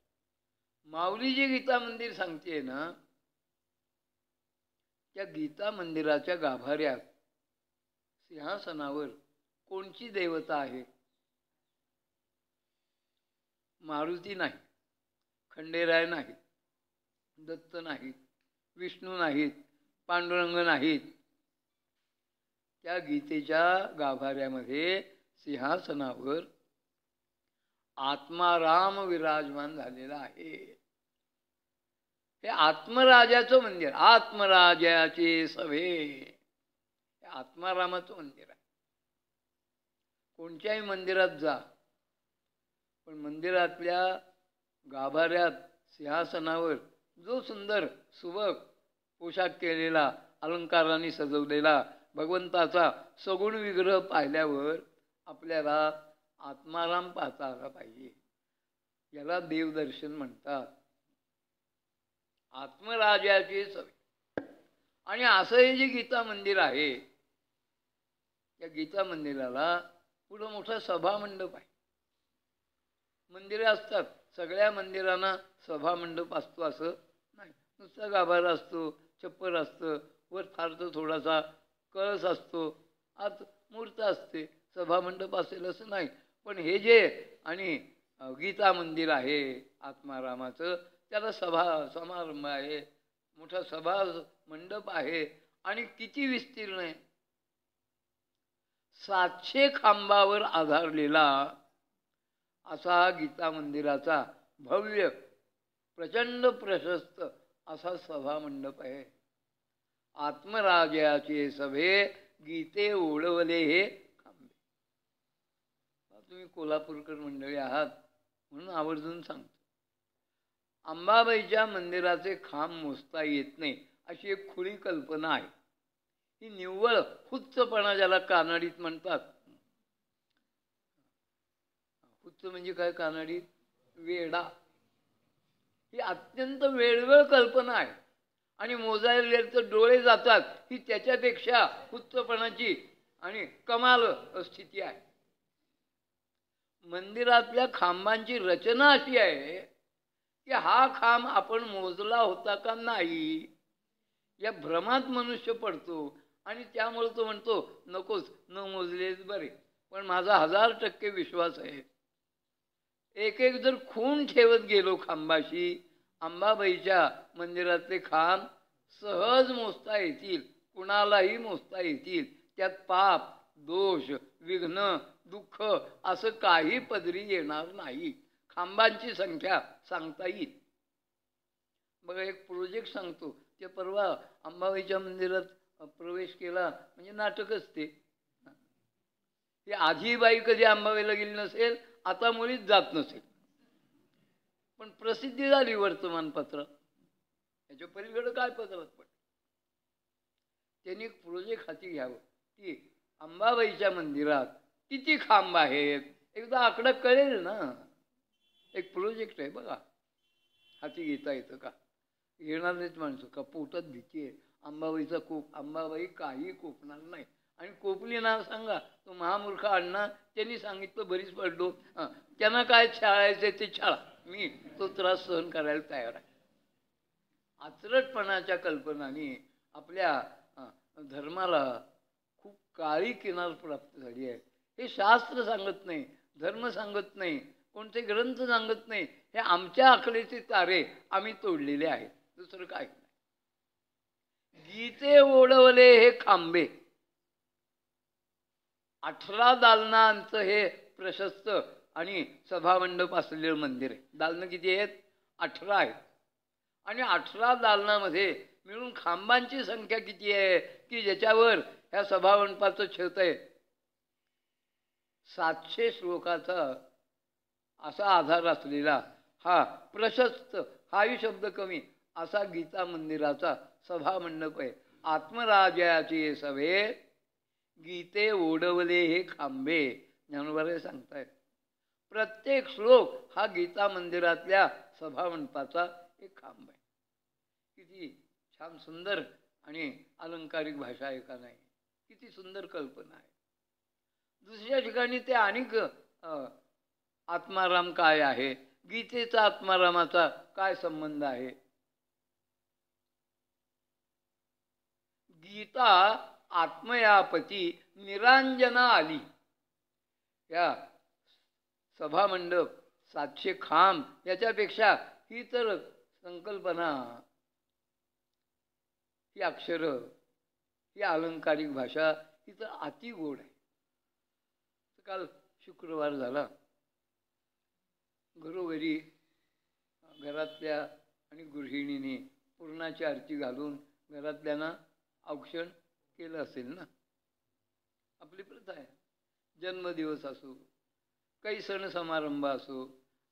माऊली जी गीता मंदिर सांगते ना, त्या गीता मंदिराच्या गाभाऱ्यात सिंहासनावर कोणची देवता आहे? मारुती नाही, खंडेराय नाहीत, दत्त नाहीत, विष्णू नाहीत, पांडुरंग नाहीत. त्या गीतेच्या गाभाऱ्यामध्ये सिंहासनावर आत्माराम विराजमान झालेला आहे. हे आत्मराजाचं मंदिर, आत्मराजाचे सभे, हे आत्मारामाचं मंदिर आहे. कोणत्याही मंदिरात जा, पण मंदिरातल्या गाभाऱ्यात सिंहासनावर जो सुंदर सुबक पोशाख केलेला, अलंकाराने सजवलेला भगवंताचा सगुण विग्रह पाहिल्यावर आपल्याला आत्माराम पाहता आला पाहिजे. याला देवदर्शन म्हणतात. आत्मराजाचे सवे. आणि असं हे जे गीता मंदिर आहे, त्या गीता मंदिराला पुढं मोठा सभामंडप आहे. मंदिरे असतात, सगळ्या मंदिरांना सभामंडप असतो असं नाही. नुसता गाभारा असतो, छप्पर असतं, वर फार तर थोडासा कळस असतो, आत मूर्त असते. सभामंडप असेल असं नाही. पण हे जे आणि गीता मंदिर आहे आत्मारामाचं, त्याला समारंभ आहे, मोठा सभा मंडप आहे. आणि किती विस्तीर्ण आहे. 700 खांबावर आधारलेला असा गीता मंदिराचा भव्य प्रचंड प्रशस्त असा सभामंडप आहे. आत्मराजाचे सभे गीते ओढवले हे खांबे. तुम्ही कोल्हापूरकर मंडळी आहात म्हणून आवर्जून सांगतो. अंबाबाईच्या मंदिराचे खांब मोजता येत नाही अशी एक खुळी कल्पना आहे. ही निव्वळ हुच्चपणा, ज्याला कानडीत म्हणतात. हुच्च म्हणजे काय कानडीत? वेडा. ही अत्यंत वेळवेळ कल्पना आहे. आणि मोजायला गेलं तर डोळे जातात. ही त्याच्यापेक्षा हुच्चपणाची आणि कमाल स्थिती आहे. मंदिरातल्या खांबांची रचना अशी आहे की हा खांब आपण मोजला होता का नाही या भ्रमात मनुष्य पडतो. आणि त्यामुळे तो म्हणतो नकोच, न मोजलेच बरे. पण माझा 1000% विश्वास आहे, एक एक जर खून ठेवत गेलो खांबाशी, अंबाबाईच्या मंदिरातले खांब सहज मोजता येतील, कुणालाही मोजता येतील. त्यात पाप, दोष, विघ्न, दुःख असं काही पदरी येणार नाही. खांबांची संख्या सांगता येईल. बघा, एक प्रोजेक्ट सांगतो. ते परवा अंबाबाईच्या मंदिरात प्रवेश केला म्हणजे नाटकच ते. ही आधी बाई कधी अंबाबाईला गेली नसेल, आता मुळीच जात नसेल. पण प्रसिद्धी झाली वर्तमानपत्र. याच्या पलीकडे काय पत्रात पड. त्यांनी एक प्रोजेक्ट हाती घ्यावं की अंबाबाईच्या मंदिरात किती खांब आहेत, एकदा आकडा कळेल ना. एक प्रोजेक्ट आहे बघा, हाती घेता येतं का? घेणार नाहीत माणसं. का पोटात भीती आहे. अंबाबाईचा कोप, अंबाबाई काही कोपणार नाही. आणि कोपली नाव सांगा, तो महामूर्ख अण्णा त्यांनी सांगितलं बरीच पडलो. त्यांना काय छाळायचं ते छाळा, मी तो त्रास सहन करायला तयार आहे. आचरटपणाच्या कल्पनाने आपल्या धर्माला खूप काळी किनार प्राप्त झाली आहे. हे शास्त्र सांगत नाही, धर्म सांगत नाही, कोणते ग्रंथ सांगत नाही. हे आमच्या आकडेचे तारे आम्ही तोडलेले आहेत, दुसरं काय नाही. गीते ओढवले हे खांबे. 18 दालनांचं हे प्रशस्त आणि सभामंडप असलेलं मंदिर आहे. दालनं किती आहेत? 18 आहेत. आणि 18 दालनामध्ये मिळून खांबांची संख्या किती आहे की ज्याच्यावर ह्या सभामंडपाचं छत आहे? 700 श्लोकाचा असा आधार असलेला हा प्रशस्त, हाही शब्द कमी असा गीता मंदिराचा सभामंडप आहे. आत्मराजाचे सभे गीते ओढवले हे खांबे. ज्ञानोबा सांगतायत. प्रत्येक श्लोक हा गीता मंदिरातल्या सभामंडपाचा एक खांब आहे. किती छान सुंदर आणि अलंकारिक भाषा आहे का नाही? किती सुंदर कल्पना आहे. दुसऱ्या ठिकाणी ते अनेक आत्माराम काय आहे, गीतेचा आत्मारामाचा काय संबंध आहे? गीता आत्मयापती निरांजना आली. या सभामंडप, 700 खांब, याच्यापेक्षा ही तर संकल्पना, ही अक्षर, ही अलंकारिक भाषा, ही तर अति गोड आहे. काल शुक्रवार झाला. घरोघरी घरातल्या आणि गृहिणीने पूर्णाची आरती घालून घरातल्यांना औक्षण केलं असेल ना. आपली प्रथा आहे. जन्मदिवस असो, काही सण समारंभ असो,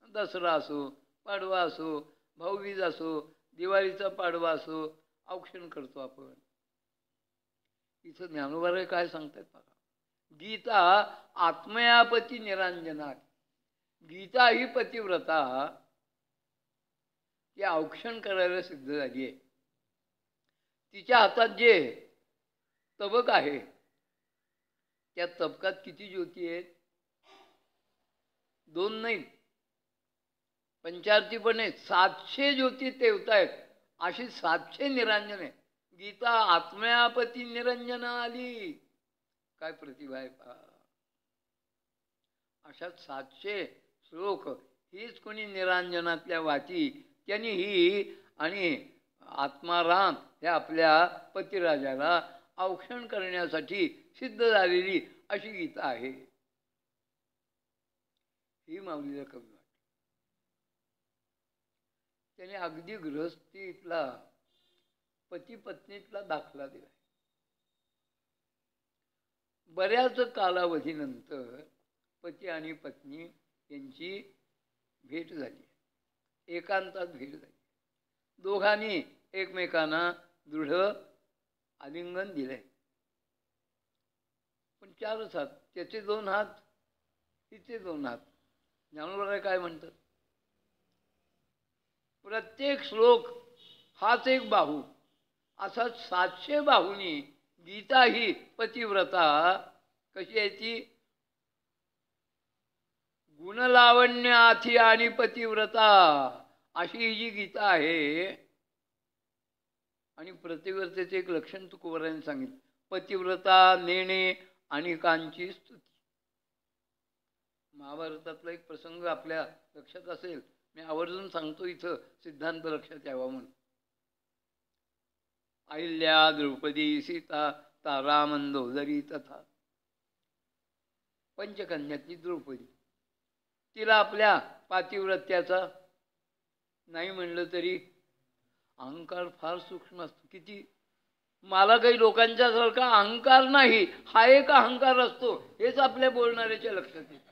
दसरा असो, पाडवा असो, भाऊबीज असो, दिवाळीचा पाडवा असो, औक्षण करतो आपण. इथं ज्ञानोबा काय सांगतात बघा, गीता आत्मयापती निरांजना. गीता ही पतिव्रता ती औक्षण करायला सिद्ध झाली आहे. तिच्या हातात जे तबक आहे त्या तबकात किती ज्योती आहेत? 2 नाहीत, पंचार्थी पण आहेत. 700 ज्योती तेवतायत. अशी 700 निरांजन आहे. गीता आत्मयापती निरंजन आली. काय प्रतिभा आहे पहा. अशा 700 श्लोक हीच कोणी निरांजनातल्या वाची त्यांनी ही आणि आत्माराम ह्या आपल्या पतिराजाला औक्षण करण्यासाठी सिद्ध झालेली अशी गीता आहे. ही माऊलीला कवी वाटते. त्याने अगदी गृहस्थीतला पती पत्नीतला दाखला दिला. बऱ्याच कालावधीनंतर पती आणि पत्नी यांची भेट झाली, एकांतात भेट झाली. दोघांनी एकमेकांना दृढ आलिंगन दिलंय. पण 4च हात, त्याचे 2 हात, तिचे 2 हात. ज्ञानोबा काय म्हणतात, प्रत्येक श्लोक हाच एक बाहू. असा 700 बाहूंनी गीता ही पतिव्रता कशी आहे ती गुणलावण्याथी आणि पतिव्रता अशी ही जी गीता आहे. आणि पतिव्रतेचे एक लक्षण तुकोबारांनी सांगितलं, पतिव्रता नेणे अनेकांची स्तुती. महाभारतातला एक प्रसंग आपल्या लक्षात असेल, मी आवर्जून सांगतो इथं सिद्धांत लक्षात यावा म्हणून. अहिल्या द्रौपदी सीता तारा मंदोदरी तथा. पंचकन्यातली द्रौपदी, तिला आपल्या पातिव्रत्याचा नाही म्हणलं तरी अहंकार फार सूक्ष्म असतो. किती मला काही लोकांच्या सारखा अहंकार नाही, हा एक अहंकार असतो, हेच आपल्या बोलणाऱ्याच्या लक्षात येतं.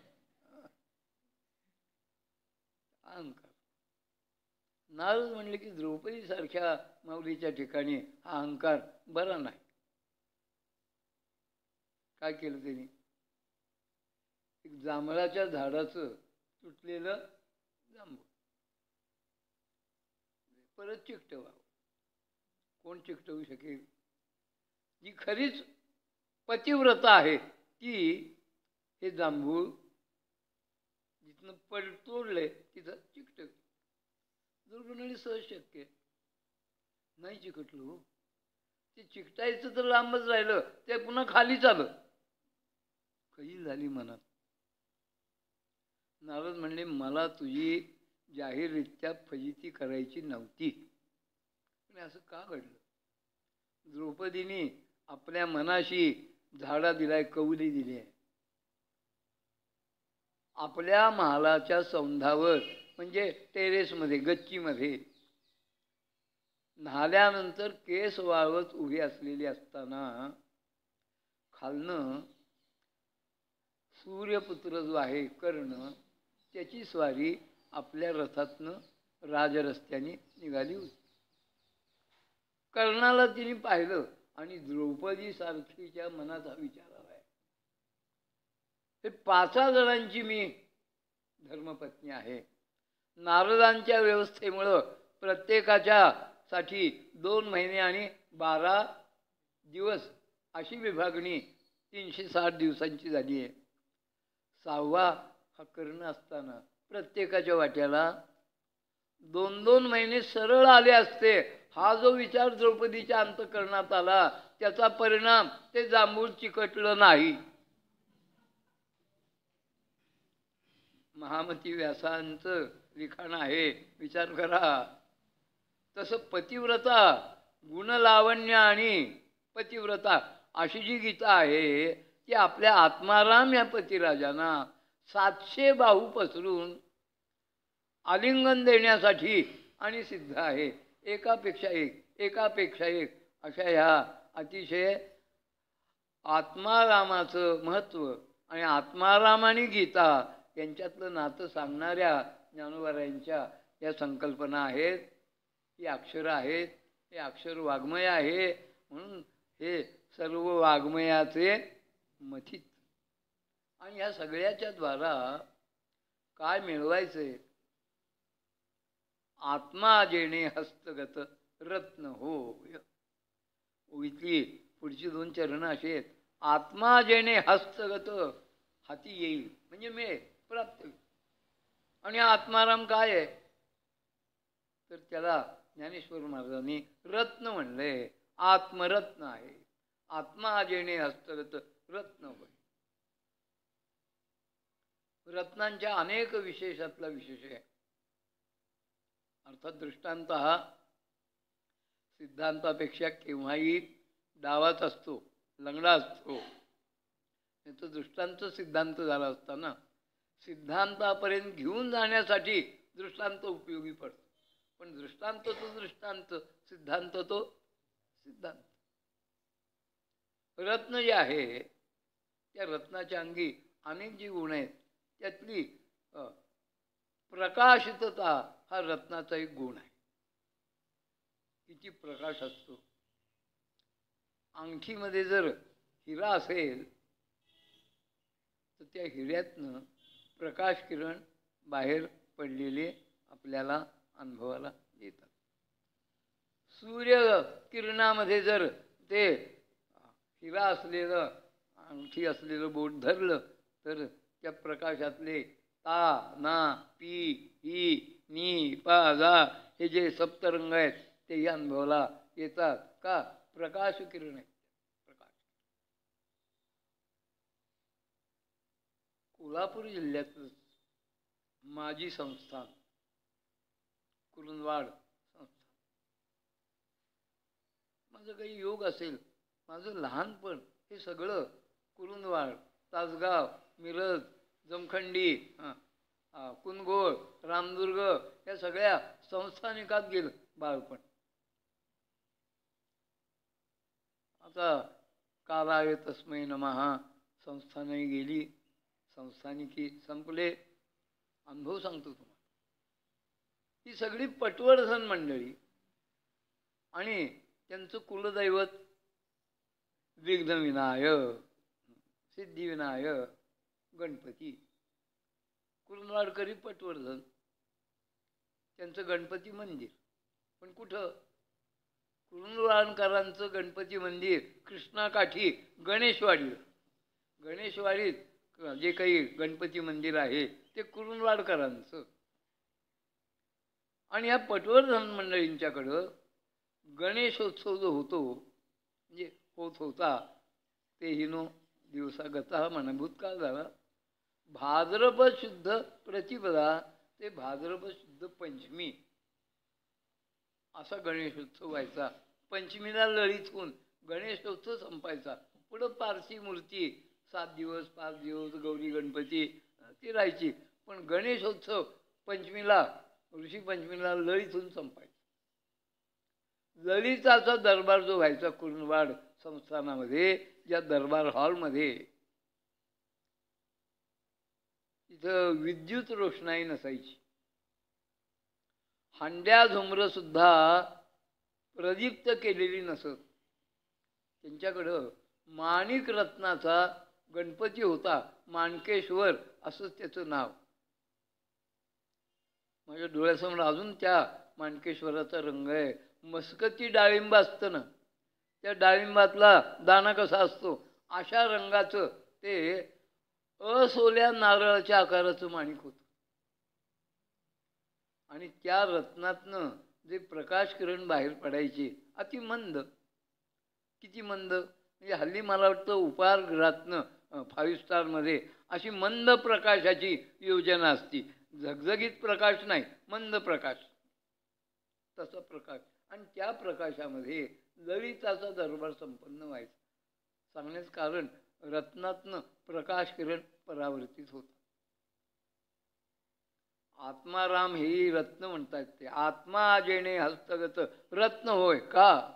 अहंकार. नारद म्हणले की द्रौपदी सारख्या माऊलीच्या ठिकाणी हा अहंकार बरा नाही. काय केलं त्यांनी, एक जांभळाच्या झाडाचं तुटलेलं जांभूळ परत चिकटवावं. कोण चिकटवू शकेल? जी खरीच पतिव्रता आहे ती हे जांभूळ जिथनं तोडलंय तिथं चिकटव. दुर्गुणाने सहज शक्य नाही चिकटलो. ते चिकटायचं तर लांबच राहिलं, ते पुन्हा खालीच आलं. कही झाली मनात. नारद म्हणले मला तुझी जाहीररित्या फजिती करायची नव्हती. पण असं का घडलं? द्रौपदीने आपल्या मनाशी झाडा दिलाय, कवली दिली आहे. आपल्या महालाच्या सौंधावर म्हणजे टेरेसमध्ये गच्चीमध्ये न्हाल्यानंतर केस वाळवत उभी असलेली असताना खालनं सूर्यपुत्र जो आहे कर्ण, त्याची स्वारी आपल्या रथातनं राजरस्त्याने निघाली होती. कर्णाला तिने पाहिलं आणि द्रौपदी सारखीच्या मनात हा विचार आलाय, हे 5 जणांची मी धर्मपत्नी आहे. नारदांच्या व्यवस्थेमुळं प्रत्येकाच्या साठी 2 महिने आणि 12 दिवस अशी विभागणी 360 दिवसांची झाली आहे. 6वा हा कर्ण असताना प्रत्येकाच्या वाट्याला 2-2 महिने सरळ आले असते. हा जो विचार द्रौपदीच्या अंतःकरणात आला त्याचा परिणाम ते जांभूळ चिकटलं नाही. महामती व्यासांचं लिखाण आहे, विचार करा. तसं पतिव्रता गुणलावण्य आणि पतिव्रता अशी जी गीता आहे ती आपल्या आत्माराम या पतिराजांना 700 बाहू पसरून आलिंगन देण्यासाठी आणि सिद्ध आहे. एकापेक्षा एक अशा ह्या अतिशय आत्मारामाचं महत्त्व आणि आत्माराम आणि गीता यांच्यातलं नातं सांगणाऱ्या ज्ञानोबारायांच्या या संकल्पना आहेत, ही अक्षरं आहेत. हे अक्षर वाङ्मय आहे, म्हणून हे सर्व वाङ्मयाचे मथित. आणि ह्या सगळ्याच्या द्वारा काय मिळवायचंय? आत्मा जेणे हस्तगत रत्न होय. इथली पुढची 2 चरणं अशी आहेत. आत्मा जेणे हस्तगत हाती येईल म्हणजे मिळेल, प्राप्त होईल. आणि आत्माराम काय आहे? तर त्याला ज्ञानेश्वर महाराजांनी रत्न म्हणलंय. आत्मरत्न आहे. आत्मा जेणे हस्तगत रत्न होय. रत्नांच्या अनेक विशेषातला विशेष आहे. अर्थात दृष्टांत हा सिद्धांतापेक्षा केव्हाही डावाच असतो, लंगडा असतो. तो दृष्टांत सिद्धांत झाला असताना सिद्धांतापर्यंत घेऊन जाण्यासाठी दृष्टांत उपयोगी पडतो. पण दृष्टांत तो दृष्टांत, सिद्धांत तो सिद्धांत. रत्न जे आहे त्या रत्नाच्या अंगी अनेक जी गुण आहेत त्यातली प्रकाशितता हा रत्नाचा एक गुण आहे. किती प्रकाश असतो. अंगठीमध्ये जर हिरा असेल तर त्या हिऱ्यातनं प्रकाश किरण बाहेर पडलेले आपल्याला अनुभवाला येतात. सूर्य किरणामध्ये जर ते हिरा असलेलं अंगठी असलेलं बोट धरलं तर त्या प्रकाशातले ता, ना, पी, ही, नी, पा, जा हे जे सप्तरंग आहेत तेही अनुभवाला येतात. का? प्रकाश किरण आहे. प्रकाश. कोल्हापूर जिल्ह्यातलं माजी संस्थान कुरुंदवाड संस्थान. माझं काही योग असेल, माझं लहानपण हे सगळं कुरुंदवाड, तासगाव, मिरज, जमखंडी, कुंदगोळ, रामदुर्ग या सगळ्या संस्थानिकात गेलं बाळपण. आता कालाय तस्मै नमः संस्थाने गेली, संस्थानिकी संपले. अनुभव सांगतो तुम्हाला. ही सगळी पटवर्धन मंडळी आणि त्यांचं कुलदैवत विघ्नविनायक, सिद्धिविनायक, गणपती. कुरुंदवाडकरी पटवर्धन, त्यांचं गणपती मंदिर. पण कुठं? कुरुंदवाडकरांचं गणपती मंदिर कृष्णाकाठी गणेशवाडी. गणेशवाडीत जे काही गणपती मंदिर आहे ते कुरुंदवाडकरांचं. आणि या पटवर्धन मंडळींच्याकडं गणेशोत्सव जो होतो म्हणजे होत होता ते हिनो दिवसागता म्हणा, भूतकाळ झाला. भाद्रपद शुद्ध प्रतिपदा ते भाद्रपद शुद्ध पंचमी असा गणेशोत्सव व्हायचा. पंचमीला ललित होऊन गणेशोत्सव संपायचा. पुढं पारसी मूर्ती 7 दिवस 5 दिवस गौरी गणपती ती राहायची. पण गणेशोत्सव पंचमीला, ऋषी पंचमीला ललित होऊन संपायचा. ललिताचा दरबार जो व्हायचा कुरुंदवाड संस्थानामध्ये, ज्या दरबार हॉलमध्ये तिथं विद्युत रोषणाई नसायची. हांड्या झुमरं सुद्धा प्रदीप्त केलेली नसत. त्यांच्याकडं माणिक रत्नाचा गणपती होता. माणकेश्वर असंच त्याचं नाव. माझ्या डोळ्यासमोर अजून त्या माणकेश्वराचा रंग आहे. मस्कती डाळिंब असतं ना, त्या डाळिंबातला दाणा कसा असतो अशा रंगाचं ते असोल्या नारळाच्या आकाराचं माणिक होतं. आणि त्या रत्नातनं जे प्रकाश किरण बाहेर पडायचे अति मंद. किती मंद म्हणजे हल्ली मला वाटतं उपहारगृहातनं 5 स्टारमध्ये अशी मंद प्रकाशाची योजना असती. झगझगीत प्रकाश नाही, मंद प्रकाश, तसा प्रकाश. आणि त्या प्रकाशामध्ये ललिताचा दरबार संपन्न व्हायचा. सांगण्याचं कारण रत्नातनं प्रकाश किरण परावर्तित होत. आत्माराम ही रत्न म्हणतात ते. आत्मा जेणे हस्तगत रत्न होय. का?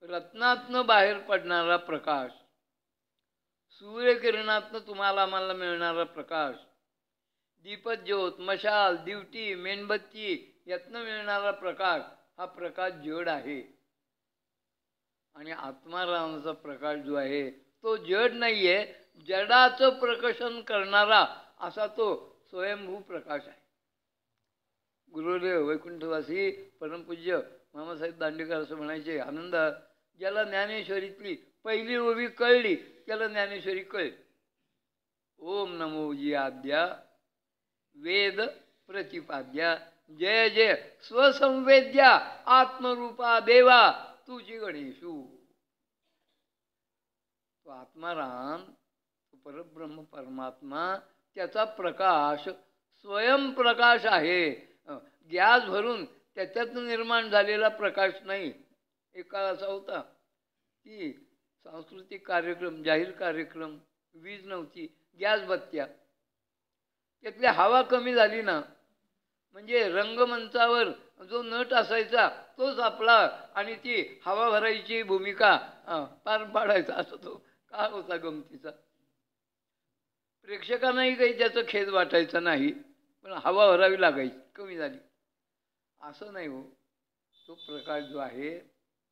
रत्नातनं बाहेर पडणारा प्रकाश, सूर्यकिरणातनं तुम्हाला आम्हाला मिळणारा प्रकाश, दीपज्योत, मशाल, दिवटी, मेणबत्ती यातनं मिळणारा प्रकाश हा प्रकाश जड आहे आणि आत्मारामाचा प्रकाश जो आहे तो जड नाहीये, जडाचं प्रकाशन करणारा असा तो स्वयंभू प्रकाश आहे. गुरुदेव वैकुंठवासी परमपूज्य मामासाहेब दांडेकर असं म्हणायचे, आनंद ज्याला ज्ञानेश्वरीतली पहिली ओवी कळली त्याला ज्ञानेश्वरी कळली. ओम नमो जी आद्या वेद प्रतिपाद्या जय जय स्वसंवेद्या आत्मरूपा देवा तुझी गणेशू. तो आत्माराम, तो परब्रह्म परमात्मा, त्याचा प्रकाश स्वयंप्रकाश आहे. गॅस भरून त्याच्यातून निर्माण झालेला प्रकाश नाही. एक काळ असा होता की सांस्कृतिक कार्यक्रम, जाहीर कार्यक्रम, वीज नव्हती, गॅस बत्त्या, त्यातली हवा कमी झाली ना म्हणजे रंगमंचावर जो नट असायचा तोच आपला आणि ती हवा भरायची भूमिका पार पाडायचा. असं तो काळ होता गमतीचा. प्रेक्षकांनाही काही त्याचं खेद वाटायचा नाही, पण हवा भरावी लागायची, कमी झाली. असं नाही हो. तो प्रकाश जो आहे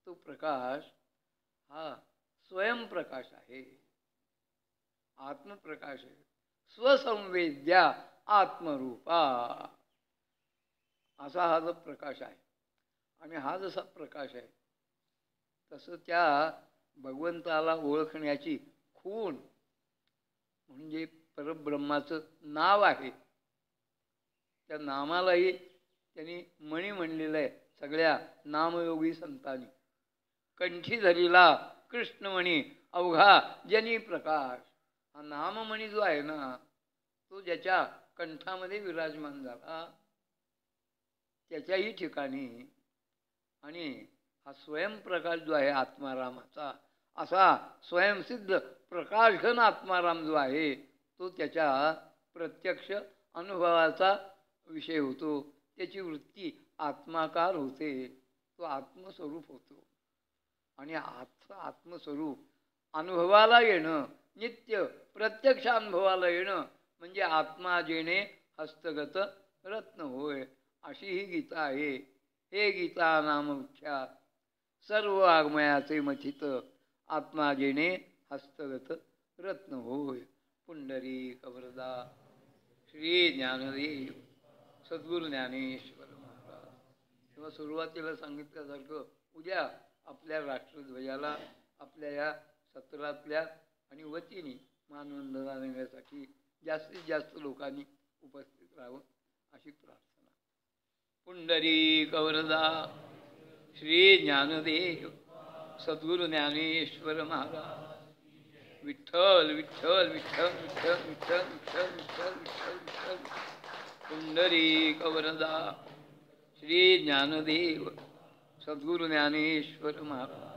तो प्रकाश हा स्वयंप्रकाश आहे, आत्मप्रकाश आहे. स्वसंवेद्या आत्मरूपा असा हा जो प्रकाश आहे. आणि हा जसा प्रकाश आहे तसं त्या भगवंताला ओळखण्याची खूण म्हणजे परब्रह्माचं नाव आहे. त्या नामालाही त्यांनी मणी म्हणलेलं आहे. सगळ्या नामयोगी संतांनी कंठी धरिला कृष्णमणी अवघा जनी प्रकाश. हा नाममणी जो आहे ना तो ज्याच्या कंठामध्ये विराजमान झाला त्याच्याही ठिकाणी, आणि हा स्वयंप्रकाश जो आहे आत्मारामाचा, असा स्वयंसिद्ध प्रकाशघन आत्माराम जो आहे तो त्याच्या प्रत्यक्ष अनुभवाचा विषय होतो. त्याची वृत्ती आत्माकार होते, तो आत्मस्वरूप होतो. आणि आत्मस्वरूप अनुभवाला येणं, नित्य प्रत्यक्ष अनुभवाला येणं म्हणजे आत्मा जेणे हस्तगत रत्न होय, अशी ही गीता आहे. हे गीता नामख्यात सर्व वाङ्मयाचे मथित, आत्मा जेणे हस्तगत रत्न होय. पुंडरीक वरदा श्री ज्ञानदेव सद्गुरू ज्ञानेश्वर महाराज. तेव्हा सुरुवातीला सांगितल्यासारखं उद्या आपल्या राष्ट्रध्वजाला आपल्या या सत्रातल्या आणि वतीने मानवंदना देण्यासाठी जास्तीत जास्त लोकांनी उपस्थित राहावं अशी प्रार्थना. पुंडरीक वरदा श्री ज्ञानदेव सद्गुरू ज्ञानेश्वर महाराज. विठ्ठल विठ्ठल विठ्ठल विठ्ठल विठ्ठल विठ्ठल विठ्ठल विठ्ठल विठ्ठल. पुंडरीक वरदा श्री ज्ञानदेव सद्गुरू ज्ञानेश्वर महाराज.